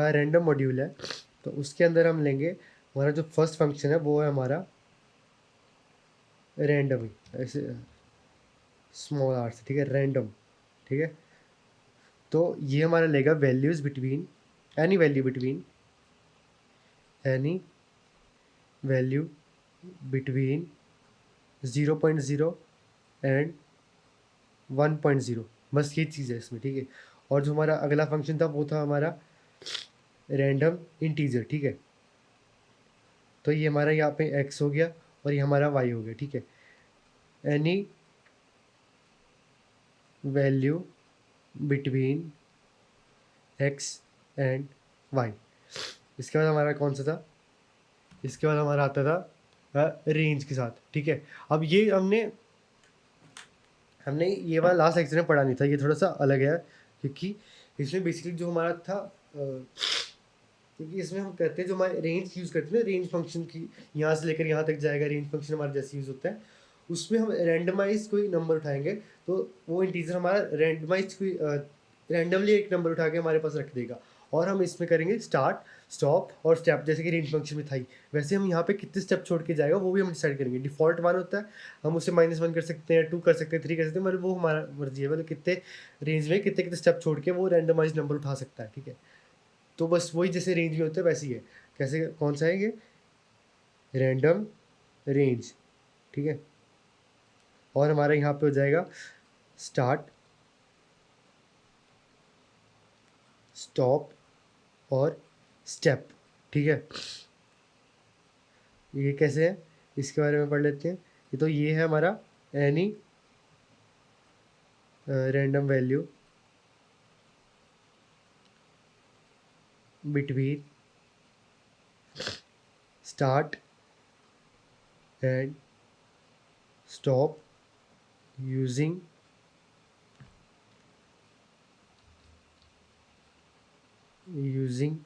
रैंडम मॉड्यूल है, तो उसके अंदर हम लेंगे हमारा जो फर्स्ट फंक्शन है वो है हमारा रैंडम ही, ऐसे स्मॉल आर से, ठीक है, रैंडम, ठीक है। तो ये हमारा लेगा values between any value between 0.0 and 1.0, बस ये चीज़ है इसमें, ठीक है। और जो हमारा अगला फंक्शन था वो था हमारा रैंडम इंटीजर, ठीक है। तो ये हमारा यहाँ पे x हो गया और ये हमारा y हो गया, ठीक है। Any value between x and y। इसके बाद हमारा कौन सा था, इसके बाद हमारा आता था रेंज के साथ, ठीक है। अब ये हमने ये वाला लास्ट लेक्चर में पढ़ा नहीं था, ये थोड़ा सा अलग है, क्योंकि इसमें बेसिकली जो हमारा था, क्योंकि इसमें हम कहते हैं जो हमारे रेंज यूज़ करते हैं ना, रेंज फंक्शन की, यहाँ से लेकर यहाँ तक जाएगा, रेंज फंक्शन हमारा जैसे यूज़ होता है, उसमें हम रैंडमाइज कोई नंबर उठाएंगे तो वो इंटीजर हमारा रैंडमाइज कोई रैंडमली एक नंबर उठा के हमारे पास रख देगा, और हम इसमें करेंगे स्टार्ट स्टॉप और स्टेप, जैसे कि रेंज फंक्शन में था ही, वैसे हम यहाँ पे कितने स्टेप छोड़ के जाएगा वो भी हम डिसाइड करेंगे। डिफॉल्ट 1 होता है, हम उसे -1 कर सकते हैं, 2 कर सकते हैं, 3 कर सकते हैं, मतलब वो हमारा मर्जी है, मतलब कितने रेंज में कितने कितने स्टेप छोड़ के वो रैंडमाइज नंबर उठा सकता है, ठीक है। तो बस वही जैसे रेंज में होता है वैसे ही है। कैसे, कौन सा है ये, रैंडम रेंज, ठीक है। और हमारा यहाँ पे हो जाएगा स्टार्ट, स्टॉप और स्टेप, ठीक है। ये कैसे है, इसके बारे में पढ़ लेते हैं। ये है हमारा any random value between start and stop using using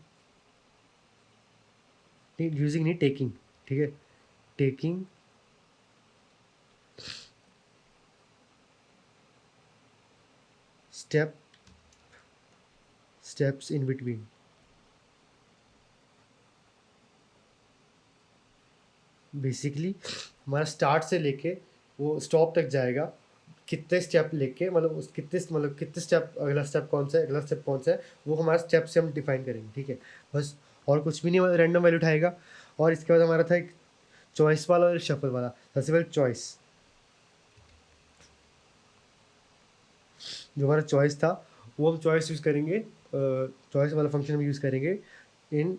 using नहीं, टेकिंग, ठीक है, taking step steps in between. Basically हमारा स्टार्ट से लेके वो स्टॉप तक जाएगा, कितने स्टेप लेके, मतलब उस कितने स्टेप, अगला स्टेप कौन सा है, अगला स्टेप कौन सा है, वो हमारा स्टेप से हम डिफाइन करेंगे, ठीक है। बस और कुछ भी नहीं, रैंडम वैल्यू उठाएगा। और इसके बाद हमारा था एक चॉइस वाला और शफल वाला। सबसे पहले चॉइस, जो हमारा चॉइस था वो हम चॉइस यूज़ करेंगे, चॉइस वाला फंक्शन हम यूज़ करेंगे इन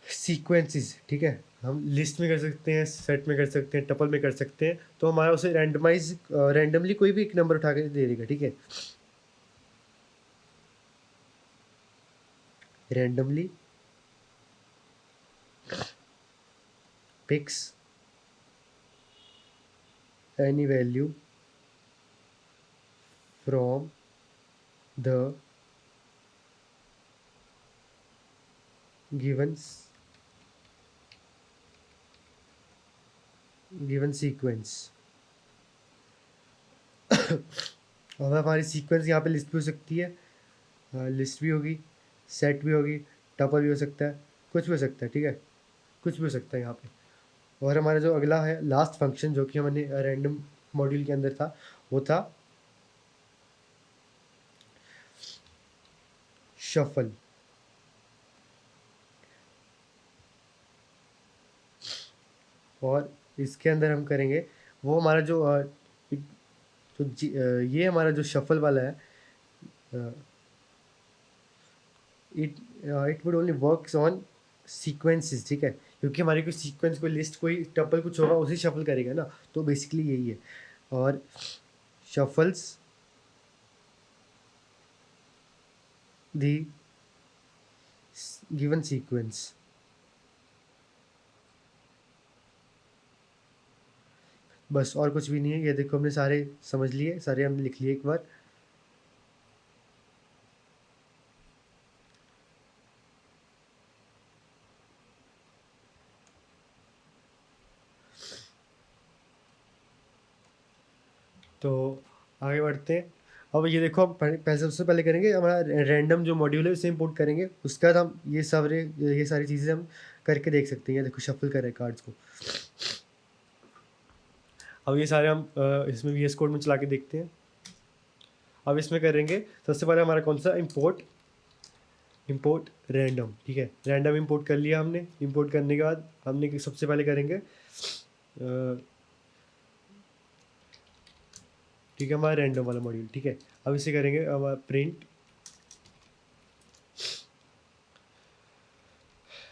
सीक्वेंसेस, ठीक है। हम लिस्ट में कर सकते हैं, सेट में कर सकते हैं, टपल में कर सकते हैं। तो हमारा उसे रैंडमली कोई भी एक नंबर उठा के दे देगा, ठीक है। Randomly picks any value from the given sequence। और हमारी सीक्वेंस यहाँ पे लिस्ट भी हो सकती है, लिस्ट भी होगी, सेट भी होगी, टपल भी हो सकता है, कुछ भी हो सकता है, ठीक है, कुछ भी हो सकता है यहाँ पे। और हमारा जो अगला है लास्ट फंक्शन, जो कि हमने रैंडम मॉड्यूल के अंदर था, वो था शफल। और इसके अंदर हम करेंगे वो हमारा ये हमारा जो शफल वाला है, it would only works on sequences, ठीक है। क्योंकि हमारी कोई सीक्वेंस, कोई लिस्ट, कोई टपल कुछ होगा, उसी शफल करेगा ना। तो बेसिकली यही है। और शफल्स दी गिवन सीक्वेंस। बस और कुछ भी नहीं है। ये देखो हमने सारे समझ लिए, सारे हमने लिख लिए एक बार। तो आगे बढ़ते हैं। अब ये देखो, हम पहले सबसे पहले करेंगे हमारा रैंडम जो मॉड्यूल है उसे इंपोर्ट करेंगे। उसके बाद हम ये सारी चीज़ें हम करके देख सकते हैं। ये देखो शफल करें कार्ड्स को। अब ये सारे हम इसमें VS कोड में चला के देखते हैं। अब इसमें करेंगे सबसे पहले हमारा कौन सा, इंपोर्ट रैंडम, ठीक है। रैंडम इंपोर्ट कर लिया हमने। इंपोर्ट करने के बाद हमने सबसे पहले करेंगे, ठीक है, हमारा रैंडम वाला मॉड्यूल, ठीक है। अब इसे करेंगे हमारा प्रिंट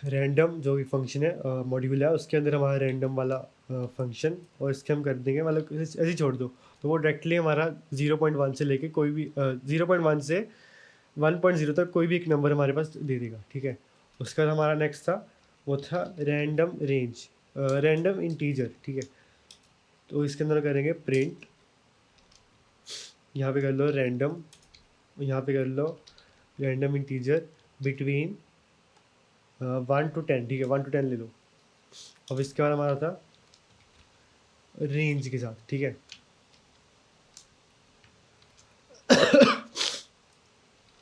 रैंडम, जो भी फंक्शन है मॉड्यूल है, उसके अंदर हमारा रैंडम वाला फंक्शन, और इसके हम कर देंगे, मतलब ऐसे ही छोड़ दो। तो वो डायरेक्टली हमारा 0.1 से लेके कोई भी 0.1 से 1.0 तक कोई भी एक नंबर हमारे पास दे देगा, ठीक है। उसका हमारा नेक्स्ट था, वो था रैंडम रेंज, रैंडम इंटीजर, ठीक है। तो इसके अंदर करेंगे प्रिंट, यहाँ पे कर लो रैंडम, यहाँ पे कर लो रैंडम इंटीजर बिटवीन 1 to 10, ठीक है, 1 to 10 ले लो। अब इसके बाद हमारा था रेंज के साथ, ठीक है।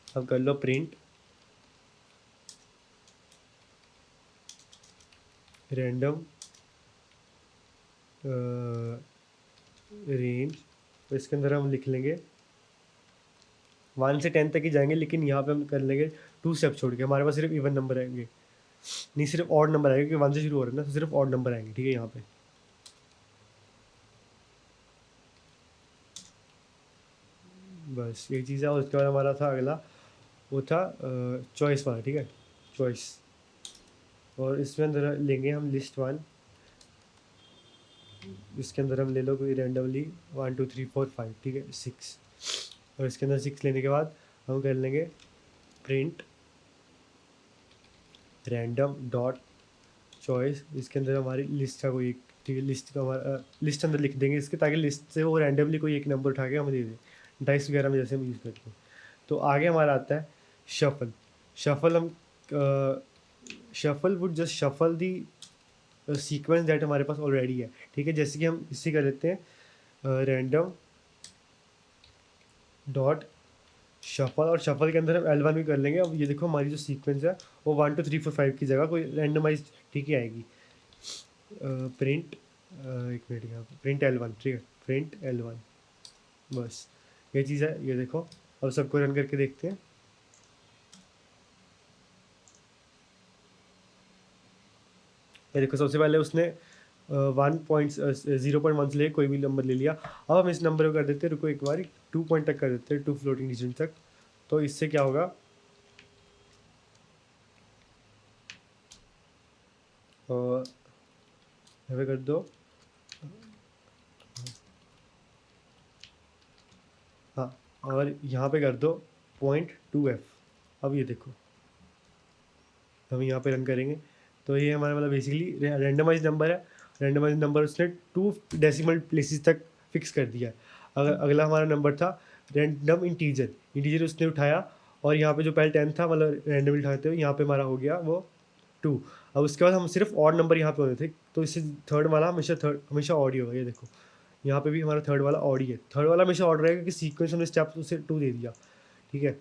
अब कर लो प्रिंट रैंडम रेंज। तो इसके अंदर हम लिख लेंगे 1 से 10 तक ही जाएंगे, लेकिन यहाँ पे हम कर लेंगे 2 स्टेप छोड़ के, हमारे पास सिर्फ इवन नंबर आएंगे, नहीं सिर्फ ऑड नंबर आएंगे, क्योंकि 1 से शुरू हो रहा है ना, तो सिर्फ ऑड नंबर आएंगे, ठीक है। यहाँ पे बस ये चीज़ है। और उसके बाद हमारा था अगला, वो था चॉइस वाला, ठीक है, चॉइस। और इसमें अंदर लेंगे हम लिस्ट 1, इसके अंदर हम ले लो कोई रैंडमली 1 2 3 4 5, ठीक है, 6। और इसके अंदर 6 लेने के बाद हम कर लेंगे प्रिंट रैंडम डॉट चॉइस। इसके अंदर हमारी लिस्ट का कोई एक, ठीक है, लिस्ट का हमारा लिस्ट अंदर लिख देंगे इसके, ताकि लिस्ट से वो रैंडमली कोई एक नंबर उठा के हमें दे दे, डाइस वगैरह में जैसे हम यूज़ करते हैं। तो आगे हमारा आता है शफल। शफल हम shuffle would just shuffle the sequence that हमारे पास ऑलरेडी है, ठीक है। जैसे कि हम इसी कर लेते हैं रैंडम डॉट शफल, और शफल के अंदर हम L1 भी कर लेंगे। अब ये देखो हमारी जो सीक्वेंस है वो 1 2 3 4 5 की जगह कोई रैंडमाइज, ठीक है, आएगी। प्रिंट एक मिनट, यहाँ प्रिंट L1, ठीक है, प्रिंट L1, बस ये चीज़ है। ये देखो अब सबको रन करके देखते हैं। ये देखो सबसे पहले उसने 0.1 से ले कोई भी नंबर ले लिया। अब हम इस नंबर को कर देते हैं, रुको एक बार 2 पॉइंट तक कर देते हैं, 2 फ्लोटिंग डिजिट तक। तो इससे क्या होगा, और यहाँ पे कर दो, हाँ, और यहाँ पे कर दो 0.2f। अब ये देखो हम यहाँ पे रन करेंगे, तो ये हमारा मतलब बेसिकली रैंडमाइज नंबर है। रैंडमाइज नंबर उसने 2 डेसिमल प्लेसेस तक फिक्स कर दिया। अगर अगला हमारा नंबर था रैंडम इंटीजर, इंटीजर उसने उठाया, और यहाँ पे जो पहले 10 था मतलब रैंडमली उठाते हुए, यहाँ पे हमारा हो गया वो 2। अब उसके बाद हम सिर्फ ऑड नंबर यहाँ पे होते थे, तो इससे थर्ड वाला हमेशा ऑड ही होगा। ये देखो यहाँ पे भी हमारा थर्ड वाला ऑड ही है, थर्ड वाला हमेशा ऑड रहेगा, क्योंकि सीक्वेंस हमने स्टेप उसे 2 दे दिया, ठीक है।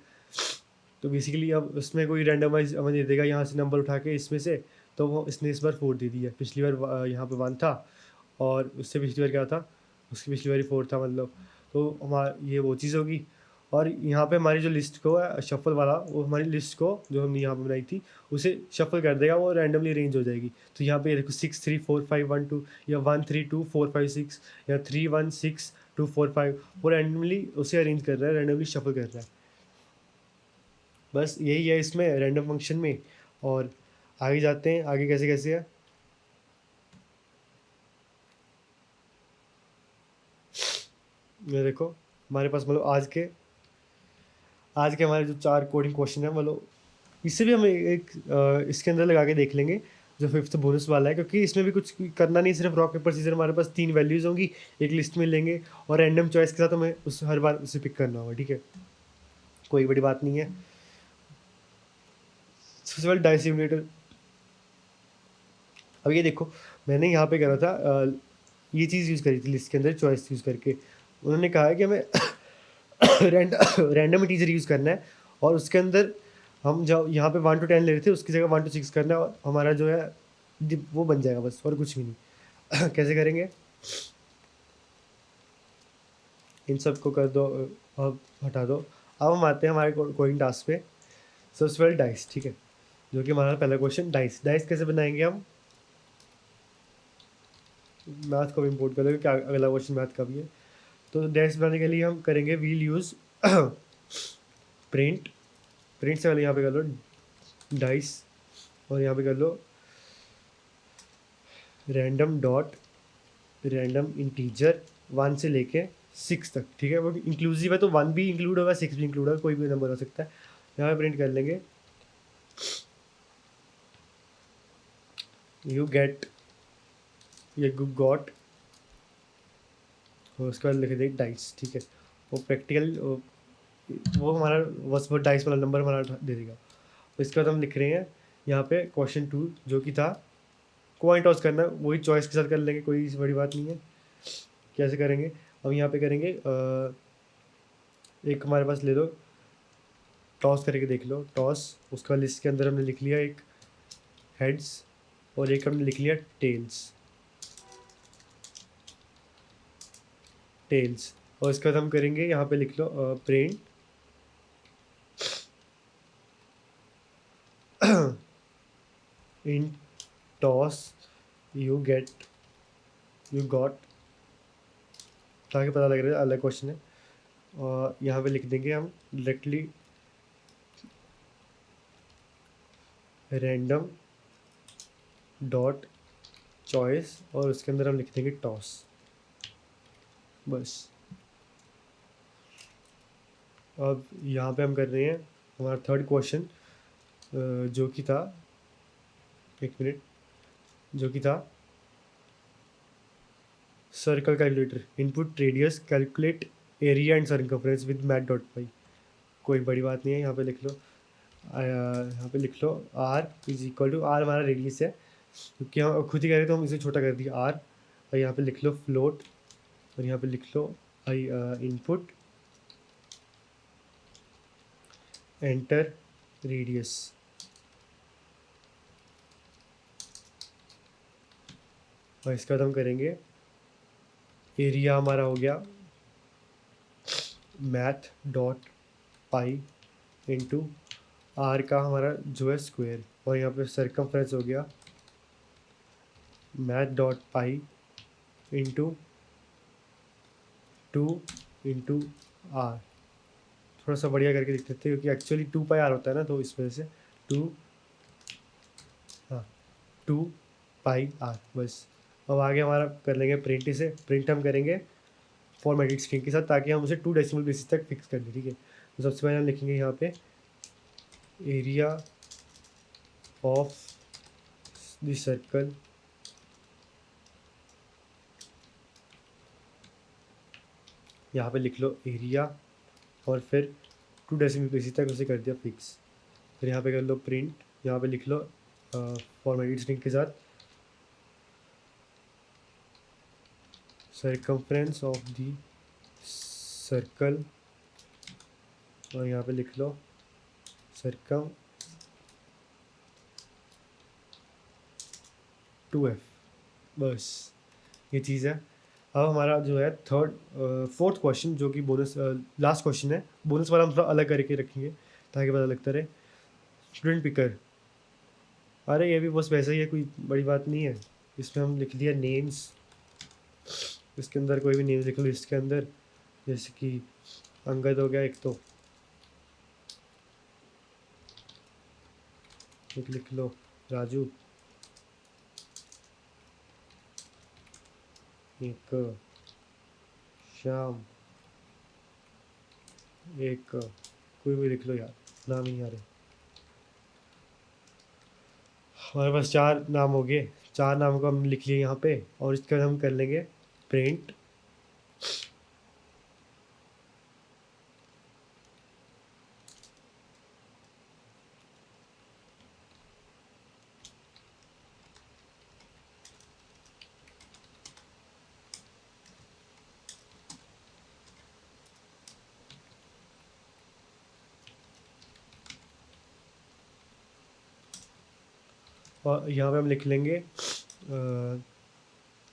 तो बेसिकली अब उसमें कोई रैंडमाइज हमें दे देगा यहाँ से नंबर उठा के इसमें से, तो वो इसने इस बार 4 दे दिया। पिछली बार यहाँ पे 1 था, और उससे पिछली बार क्या था, उसकी पिछली बार 4 था मतलब। तो हमारा ये वो चीज़ होगी। और यहाँ पे हमारी जो लिस्ट को है शफल वाला, वो हमारी लिस्ट को जो हमने यहाँ पे बनाई थी उसे शफल कर देगा, वो रैंडमली अरेंज हो जाएगी। तो यहाँ पे ये देखो 6 3 4 5 1 2, या 1 3 2 4 5 6, या 3 1 6 2 4 5, वो रैंडमली उसे अरेंज कर रहा है, रैंडमली शफल कर रहा है। बस यही है इसमें रैंडम फंक्शन में। और आगे जाते हैं, आगे कैसे कैसे है। ये देखो हमारे पास मतलब आज के हमारे जो 4 कोडिंग क्वेश्चन है, मतलब इससे भी हम एक इसके अंदर लगा के देख लेंगे जो 5th बोनस वाला है, क्योंकि इसमें भी कुछ करना नहीं, सिर्फ रॉक पेपर सीजर हमारे पास 3 वैल्यूज़ होंगी, एक लिस्ट में लेंगे, और रैंडम चॉइस के साथ हमें उस हर बार उसे पिक करना होगा, ठीक है, कोई बड़ी बात नहीं है। सबसे पहले डाई सिमुलेटर। अब ये देखो मैंने यहाँ पे करा था ये चीज़ यूज़ करी थी लिस्ट के अंदर चॉइस यूज़ करके। उन्होंने कहा है कि हमें रैंडम टीजर यूज़ करना है, और उसके अंदर हम जब यहाँ पे 1 to 10 ले रहे थे उसकी जगह 1 to 6 करना है, और हमारा जो है वो बन जाएगा बस, और कुछ भी नहीं। कैसे करेंगे, इन सब को कर दो, अब हटा दो। अब हम आते हैं हमारे कोडिंग टास्क पे। सबसे पहले डाइस, ठीक है, जो कि हमारा पहला क्वेश्चन, डाइस। डाइस कैसे बनाएंगे हम, मैथ को भी इम्पोर्ट कर लो, क्योंकि अगला क्वेश्चन मैथ का भी है। तो डाइस बनाने के लिए हम करेंगे वील यूज़ प्रिंट। प्रिंट से पहले यहाँ पे कर लो डाइस, और यहाँ पे कर लो रैंडम डॉट रैंडम इंटीजर 1 से लेके 6 तक, ठीक है। वो इंक्लूसिव है, तो 1 भी इंक्लूड होगा, 6 भी इंक्लूड होगा, कोई भी नंबर हो सकता है। यहाँ पे प्रिंट कर लेंगे यू गेट, या यू गॉट, और उसके बाद लिख देंगे डाइस, ठीक है। वो प्रैक्टिकल वो हमारा बस वो डाइस वाला नंबर हमारा दे देगा। इसके बाद हम लिख रहे हैं यहाँ पे क्वेश्चन 2, जो कि था कॉइन टॉस करना, वही चॉइस के साथ कर लेंगे, कोई बड़ी बात नहीं है। कैसे करेंगे, अब यहाँ पे करेंगे एक हमारे पास ले लो, टॉस करके देख लो, टॉस। उसके बाद लिस्ट के अंदर हमने लिख लिया एक हेड्स, और एक हमने लिख लिया टेल्स, टेल्स। और इसके बाद हम करेंगे यहाँ पे लिख लो print in toss you got, ताकि पता लग रहा है अलग क्वेश्चन है। और यहाँ पे लिख देंगे हम डायरेक्टली रैंडम डॉट चॉइस, और उसके अंदर हम लिख देंगे टॉस, बस। अब यहाँ पे हम कर रहे हैं हमारा थर्ड क्वेश्चन, जो कि था, एक मिनट, जो कि था circle calculator, input radius calculate area and circumference with math dot pi. कोई बड़ी बात नहीं है, यहाँ पे लिख लो, यहाँ पे लिख लो r is equal to, r हमारा रेडियस है, क्योंकि हम खुद ही कह रहे तो हम इसे छोटा कर दिया आर। और यहाँ पे लिख लो फ्लोट, और यहाँ पे लिख लो आई इनपुट एंटर रेडियस। और इसके बाद हम करेंगे एरिया, हमारा हो गया math dot pi into r का हमारा जो है स्क्वायर, और यहाँ पे सर्कमफ्रेंस हो गया math dot pi into 2 into r. थोड़ा सा बढ़िया करके लिख देते हैं, क्योंकि एक्चुअली 2 पाई आर होता है ना, तो इस वजह से 2, हाँ 2 पाई आर, बस। अब आगे हमारा कर लेंगे प्रिंट, इसे प्रिंट हम करेंगे फॉर्मेटेड स्ट्रिंग के साथ, ताकि हम उसे 2 डेसिमल बेसिस तक फिक्स कर दें, ठीक है। तो सबसे पहले हम लिखेंगे यहाँ पे एरिया ऑफ द सर्कल यहाँ पे लिख लो एरिया, और फिर 2 डेसिमल बेसिस तक उसे कर दिया फिक्स। फिर यहाँ पे कर लो प्रिंट, यहाँ पे लिख लो फॉर्मेटेड स्ट्रिंग के साथ सर्कमफ्रेंस ऑफ द सर्कल, और यहाँ पे लिख लो सर्कम 2f, बस ये चीज़ है। अब हमारा जो है फोर्थ क्वेश्चन, जो कि बोनस लास्ट क्वेश्चन है, बोनस वाला हम थोड़ा अलग करके रखेंगे ताकि पता लगता रहे। स्टूडेंट पिकर, अरे ये भी बस वैसा ही है, कोई बड़ी बात नहीं है। इसमें हम लिख दिया नेम्स, इसके अंदर कोई भी नेम्स लिख लो लिस्ट के अंदर, जैसे कि अंगद हो गया एक, तो एक लिख लो राजू, एक श्याम, एक कोई भी लिख लो यार, नाम ही नहीं आ रहे। हमारे पास 4 नाम हो गए, 4 नाम को हम लिख लिए यहाँ पे, और इसके बाद हम कर लेंगे प्रिंट और यहाँ पे हम लिख लेंगे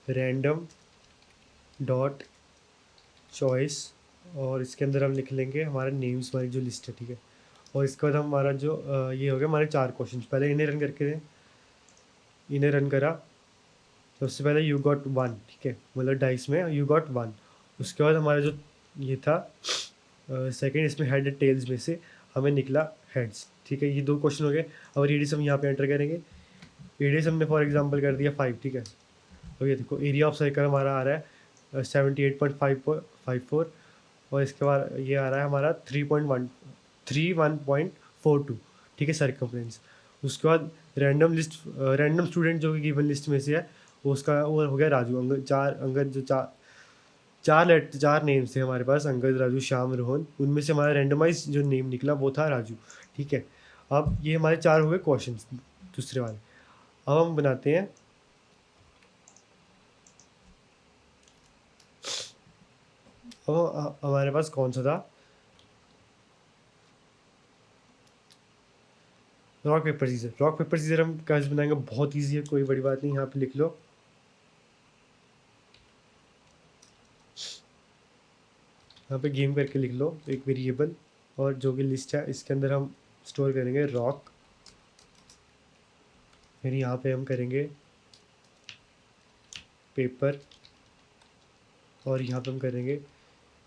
रैंडम डॉट चॉइस, और इसके अंदर हम लिख लेंगे हमारे नेम्स, हमारी जो लिस्ट है, ठीक है। और इसके बाद हमारा जो ये हो गया हमारे 4 क्वेश्चन, पहले इन्हें रन करके दें, इन्हें रन करा, सबसे पहले यू गॉट 1, ठीक है, मतलब डाइस में यू गॉट 1। उसके बाद हमारा जो ये था सेकंड, इसमें हेड टेल्स में से हमें निकला हेड्स, ठीक है। ये 2 क्वेश्चन हो गए। अब रेडियस हम यहाँ पे एंटर करेंगे, रेडियस हमने फॉर एग्जांपल कर दिया 5, ठीक है। तो ये देखो एरिया ऑफ सर्कल हमारा आ रहा है 78.54, और इसके बाद ये आ रहा है हमारा 31.42, ठीक है, सर्कमफ्रेंस। उसके बाद रैंडम स्टूडेंट जो कि गिवन लिस्ट में से है, वो उसका वो हो गया राजू। अंगद जो 4 नेम्स थे हमारे पास, अंगद, राजू, श्याम, रोहन, उनमें से हमारा रैंडमाइज जो नेम निकला वो था राजू, ठीक है। अब ये हमारे 4 हो गए क्वेश्चन दूसरे वाले। अब हम बनाते हैं अब हमारे पास कौन सा था, rock paper scissor. Rock paper scissor हम कैसे बनाएंगे, बहुत ईजी है, कोई बड़ी बात नहीं। यहाँ पे लिख लो यहाँ पे गेम करके लिख लो एक वेरिएबल, और जो भी लिस्ट है इसके अंदर हम स्टोर करेंगे रॉक फिर यहाँ पे हम करेंगे पेपर और यहाँ पे हम करेंगे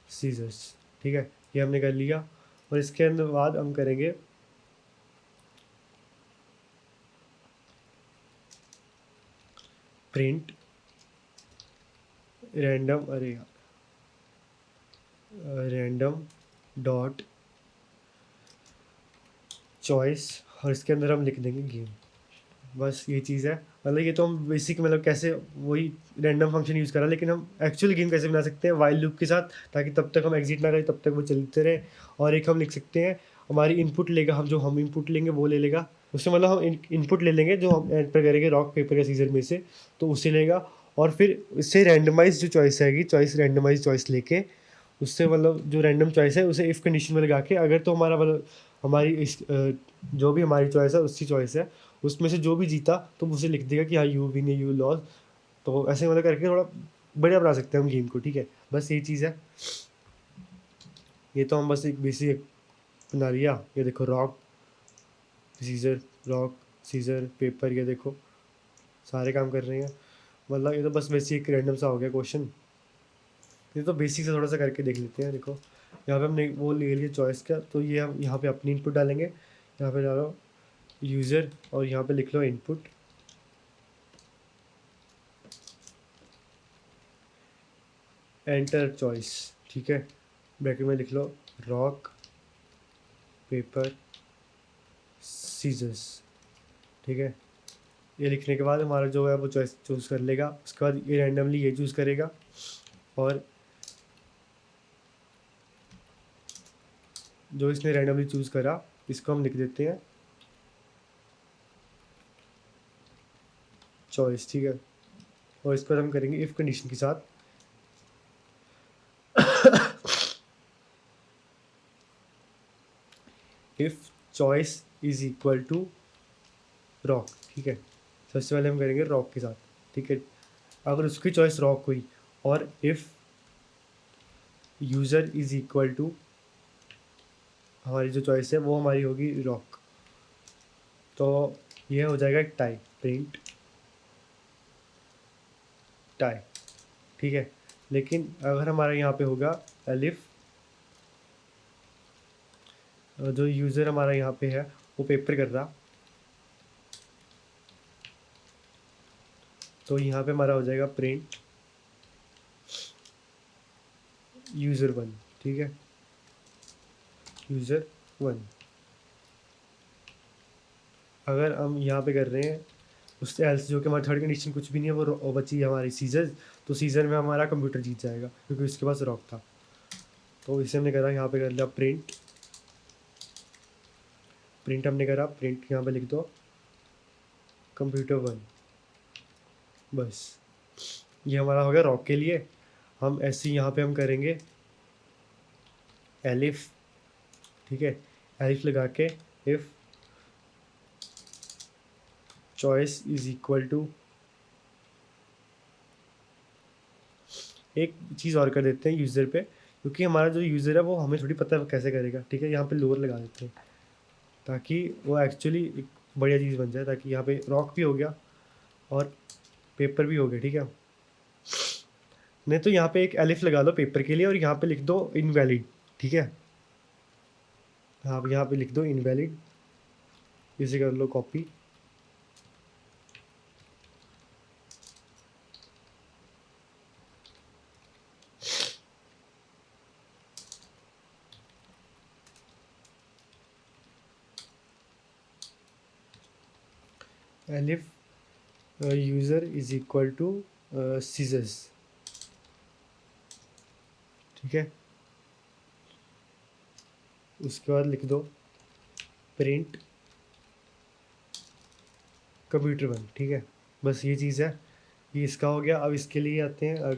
सीजर्स। ठीक है, ये हमने कर लिया। और इसके अंदर बाद हम करेंगे प्रिंट रैंडम, अरे यार, रैंडम डॉट चॉइस, और इसके अंदर हम लिख देंगे गेम। बस ये चीज़ है। मतलब ये तो हम बेसिक मतलब कैसे वही रैंडम फंक्शन यूज़ करा, लेकिन हम एक्चुअल गेम कैसे बना सकते हैं वाइल लूप के साथ, ताकि तब तक हम एग्जिट ना करें, तब तक वो चलते रहे। और एक हम लिख सकते हैं, हमारी इनपुट लेगा, हम जो हम इनपुट लेंगे वो ले लेगा उससे, मतलब हम इनपुट ले लेंगे जो हम एंटर करेंगे रॉक पेपर या सीजर में से, तो उससे लेगा। और फिर इससे रैंडमाइज जो चॉइस आएगी, चॉइस रैंडमाइज चॉइस लेके उससे मतलब जो रैंडम चॉइस है उसे इफ़ कंडीशन में लगा के, अगर तो हमारा मतलब हमारी इस जो भी हमारी चॉइस है उसकी चॉइस है, उसमें से जो भी जीता तो उसे लिख देगा कि हाँ यू विन या यू लॉस। तो ऐसे मतलब करके थोड़ा बढ़िया बना सकते हैं हम गेम को। ठीक है, बस यही चीज़ है। ये तो हम बस एक बेसिक बना लिया। ये देखो रॉक सीजर पेपर, ये देखो सारे काम कर रहे हैं। मतलब ये तो बस बेसिक रैंडम सा हो गया क्वेश्चन। ये तो बेसिक से थोड़ा सा करके देख लेते हैं। देखो यहाँ पे हमने वो ले लिया चॉइस का, तो ये हम यहाँ पे अपनी इनपुट डालेंगे। यहाँ पे डालो यूज़र और यहाँ पे लिख लो इनपुट, एंटर चॉइस। ठीक है, ब्रैकेट में लिख लो रॉक पेपर सीजर्स। ठीक है, ये लिखने के बाद हमारा जो है वो चॉइस चूज़ कर लेगा। उसके बाद ये रैंडमली ये चूज़ करेगा, और जो इसने रैंडमली चूज़ करा इसको हम लिख देते हैं चॉइस। ठीक है, और इस पर हम करेंगे इफ़ कंडीशन के साथ if choice is equal to rock. ठीक है, सबसे पहले हम करेंगे रॉक के साथ। ठीक है, अगर उसकी चॉइस रॉक हुई और if user is equal to हमारी जो चॉइस है वो हमारी होगी रॉक, तो ये हो जाएगा एक टाई, प्रिंट टाई। ठीक है, लेकिन अगर हमारा यहाँ पे होगा एलिफ, जो यूज़र हमारा यहाँ पे है वो पेपर कर रहा, तो यहाँ पे हमारा हो जाएगा प्रिंट यूज़र वन। ठीक है, यूज़र वन। अगर हम यहाँ पे कर रहे हैं उससे एल्स, जो कि हमारी थर्ड कंडीशन कुछ भी नहीं है, वो बची है हमारी सीजर, तो सीजर में हमारा कंप्यूटर जीत जाएगा क्योंकि उसके पास रॉक था। तो इसे हमने करा, यहाँ पे कर लिया प्रिंट, प्रिंट हमने करा, प्रिंट यहाँ पे लिख दो कंप्यूटर वन। बस ये हमारा हो गया रॉक के लिए। हम ऐसे ही यहाँ पे हम करेंगे एलिफ। ठीक है, एलिफ लगा के if choice is equal to, एक चीज़ और कर देते हैं यूज़र पे, क्योंकि हमारा जो यूज़र है वो हमें थोड़ी पता है कैसे करेगा। ठीक है, यहाँ पे लोअर लगा देते हैं ताकि वो एक्चुअली एक बढ़िया चीज़ बन जाए, ताकि यहाँ पे रॉक भी हो गया और पेपर भी हो गया। ठीक है, नहीं तो यहाँ पे एक एलिफ लगा लो पेपर के लिए और यहाँ पे लिख दो इनवैलिड। ठीक है, आप यहाँ पे लिख दो इनवैलिड, इसे कर लो copy, elif user is equal to scissors. ठीक है, उसके बाद लिख दो प्रिंट कंप्यूटर वन। ठीक है, बस ये चीज़ है, ये इसका हो गया। अब इसके लिए आते हैं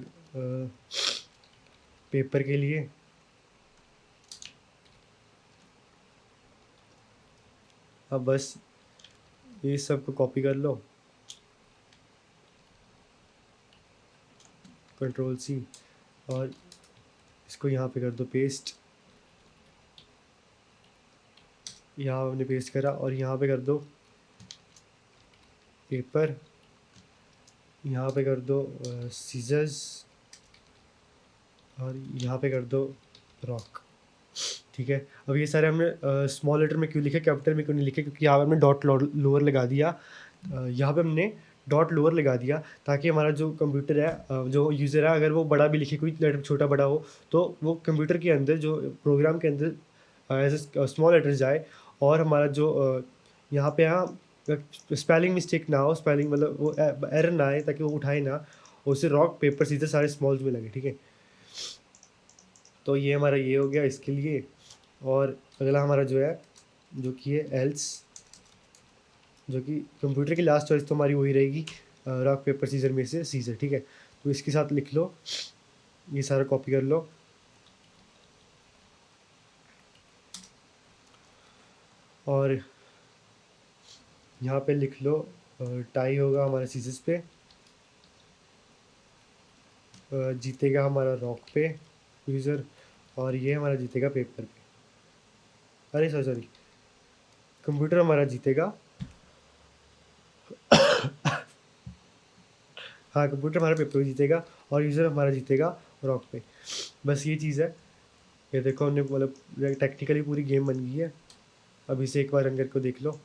पेपर के लिए। अब बस ये सब को कॉपी कर लो, कंट्रोल सी, और इसको यहाँ पे कर दो पेस्ट। यहाँ हमने पेस्ट करा और यहाँ पे कर दो पेपर, यहाँ पे कर दो सीजर्स, और यहाँ पे कर दो रॉक। ठीक है, अब ये सारे हमने स्मॉल लेटर में क्यों लिखे, कैपिटल में क्यों नहीं लिखे, क्योंकि यहाँ पे हमने डॉट लोअर लगा दिया। यहाँ पे हमने डॉट लोअर लगा दिया ताकि हमारा जो कंप्यूटर है, जो यूज़र है, अगर वो बड़ा भी लिखे, कोई लेटर छोटा बड़ा हो, तो वो कंप्यूटर के अंदर, जो प्रोग्राम के अंदर एज स्मॉल लेटर जाए, और हमारा जो यहाँ पे स्पेलिंग मिस्टेक ना हो, स्पेलिंग मतलब वो एरर ना आए, ताकि वो उठाए ना, और उससे रॉक पेपर सीधे सारे स्मॉल्स में लगे। ठीक है, तो ये हमारा ये हो गया इसके लिए। और अगला हमारा जो है, जो कि है एल्स, जो कि कंप्यूटर की लास्ट चॉइस तो हमारी वही रहेगी, रॉक पेपर सीजर में से सीजर। ठीक है, तो इसके साथ लिख लो, ये सारा कॉपी कर लो, और यहाँ पे लिख लो टाई होगा हमारा सीजर्स पे, जीतेगा हमारा रॉक पे यूज़र, और ये हमारा जीतेगा पेपर पे। अरे सॉरी, कंप्यूटर हमारा जीतेगा, हाँ कंप्यूटर हमारा पेपर पे जीतेगा, और यूज़र हमारा जीतेगा रॉक पे। बस ये चीज़ है। ये देखो हमने मतलब टेक्निकली पूरी गेम बन गई है। अब इसे एक बार अंदर को देख लो,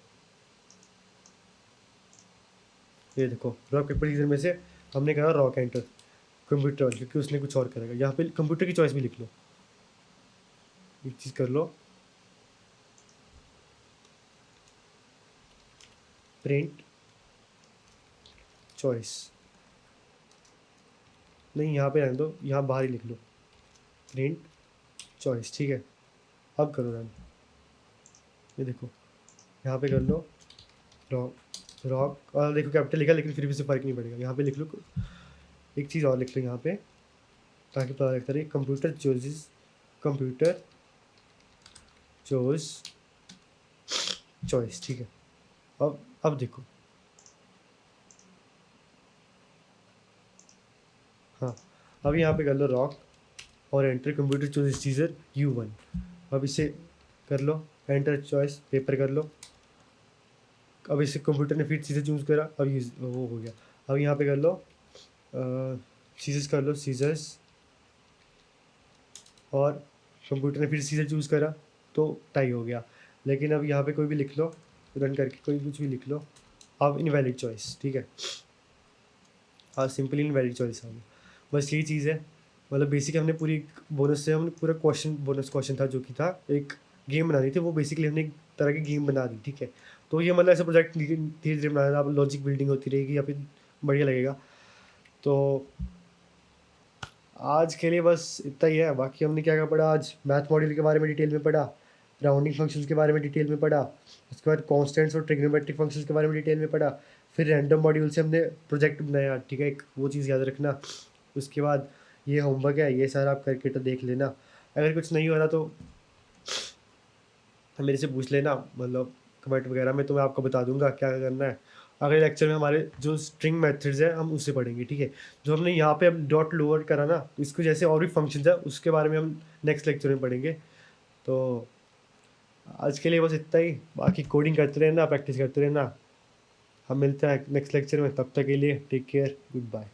ये देखो रॉक पेपर सीजर में से हमने करा रॉक एंटर, कंप्यूटर वाले, क्योंकि उसने कुछ और करेगा। यहाँ पे कंप्यूटर की चॉइस भी लिख लो, एक चीज़ कर लो, प्रिंट चॉइस, नहीं यहाँ पे रहने दो, यहाँ बाहर ही लिख लो प्रिंट चॉइस। ठीक है, अब करो रन, ये देखो यहाँ पे कर लो रॉक, रॉक, और देखो कैपिटल लिखा, लेकिन फिर भी से फ़र्क नहीं पड़ेगा। यहाँ पे लिख लो, एक चीज़ और लिख लो यहाँ पे, ताकि पता लगता रहे, computer choice, computer choice choice. ठीक है, अब देखो, हाँ अब यहाँ पे कर लो रॉक और enter, computer choice scissor U1। अब इसे कर लो एंटर, चॉइस पेपर कर लो। अब इसे कंप्यूटर ने फिर सीजर चूज़ करा, अब वो हो गया। अब यहाँ पे कर लो सीजर्स, कर लो सीजर्स, और कंप्यूटर ने फिर सीजर चूज़ करा, तो टाई हो गया। लेकिन अब यहाँ पे कोई भी लिख लो, रन करके कोई कुछ भी लिख लो, अब इनवैलिड चॉइस। ठीक है, हाँ सिंपली इनवैलिड चॉइस आ गया। बस यही चीज़ है, मतलब बेसिक हमने पूरी बोनस से हमने पूरा क्वेश्चन, बोनस क्वेश्चन था, जो कि था एक गेम बनानी थी, वो बेसिकली हमने एक तरह की गेम बना दी। ठीक है, तो ये मतलब ऐसा प्रोजेक्ट धीरे धीरे बनाना, अब लॉजिक बिल्डिंग होती रहेगी, या फिर बढ़िया लगेगा। तो आज के लिए बस इतना ही है। बाकी हमने क्या क्या पढ़ा आज, मैथ मॉड्यूल के बारे में डिटेल में पढ़ा, राउंडिंग फंक्शंस के बारे में डिटेल में पढ़ा, उसके बाद कॉन्स्टेंट्स और ट्रिग्नोमेट्रिक फंक्शंस के बारे में डिटेल में पढ़ा, फिर रैंडम मॉड्यूल से हमने प्रोजेक्ट बनाया। ठीक है, एक वो चीज़ याद रखना। उसके बाद ये होमवर्क है, ये सारा आप करके तो देख लेना। अगर कुछ नहीं हो रहा तो मेरे से पूछ लेना, मतलब कमेंट वगैरह में, तो मैं आपको बता दूंगा क्या करना है। अगले लेक्चर में हमारे जो स्ट्रिंग मेथड्स है हम उससे पढ़ेंगे। ठीक है, जो हमने यहाँ पे अब डॉट लोअर करा ना, तो इसको जैसे और भी फंक्शंस है, उसके बारे में हम नेक्स्ट लेक्चर में पढ़ेंगे। तो आज के लिए बस इतना ही, बाकी कोडिंग करते रहना, प्रैक्टिस करते रहना। हम मिलते हैं नेक्स्ट लेक्चर में, तब तक के लिए टेक केयर, गुड बाय।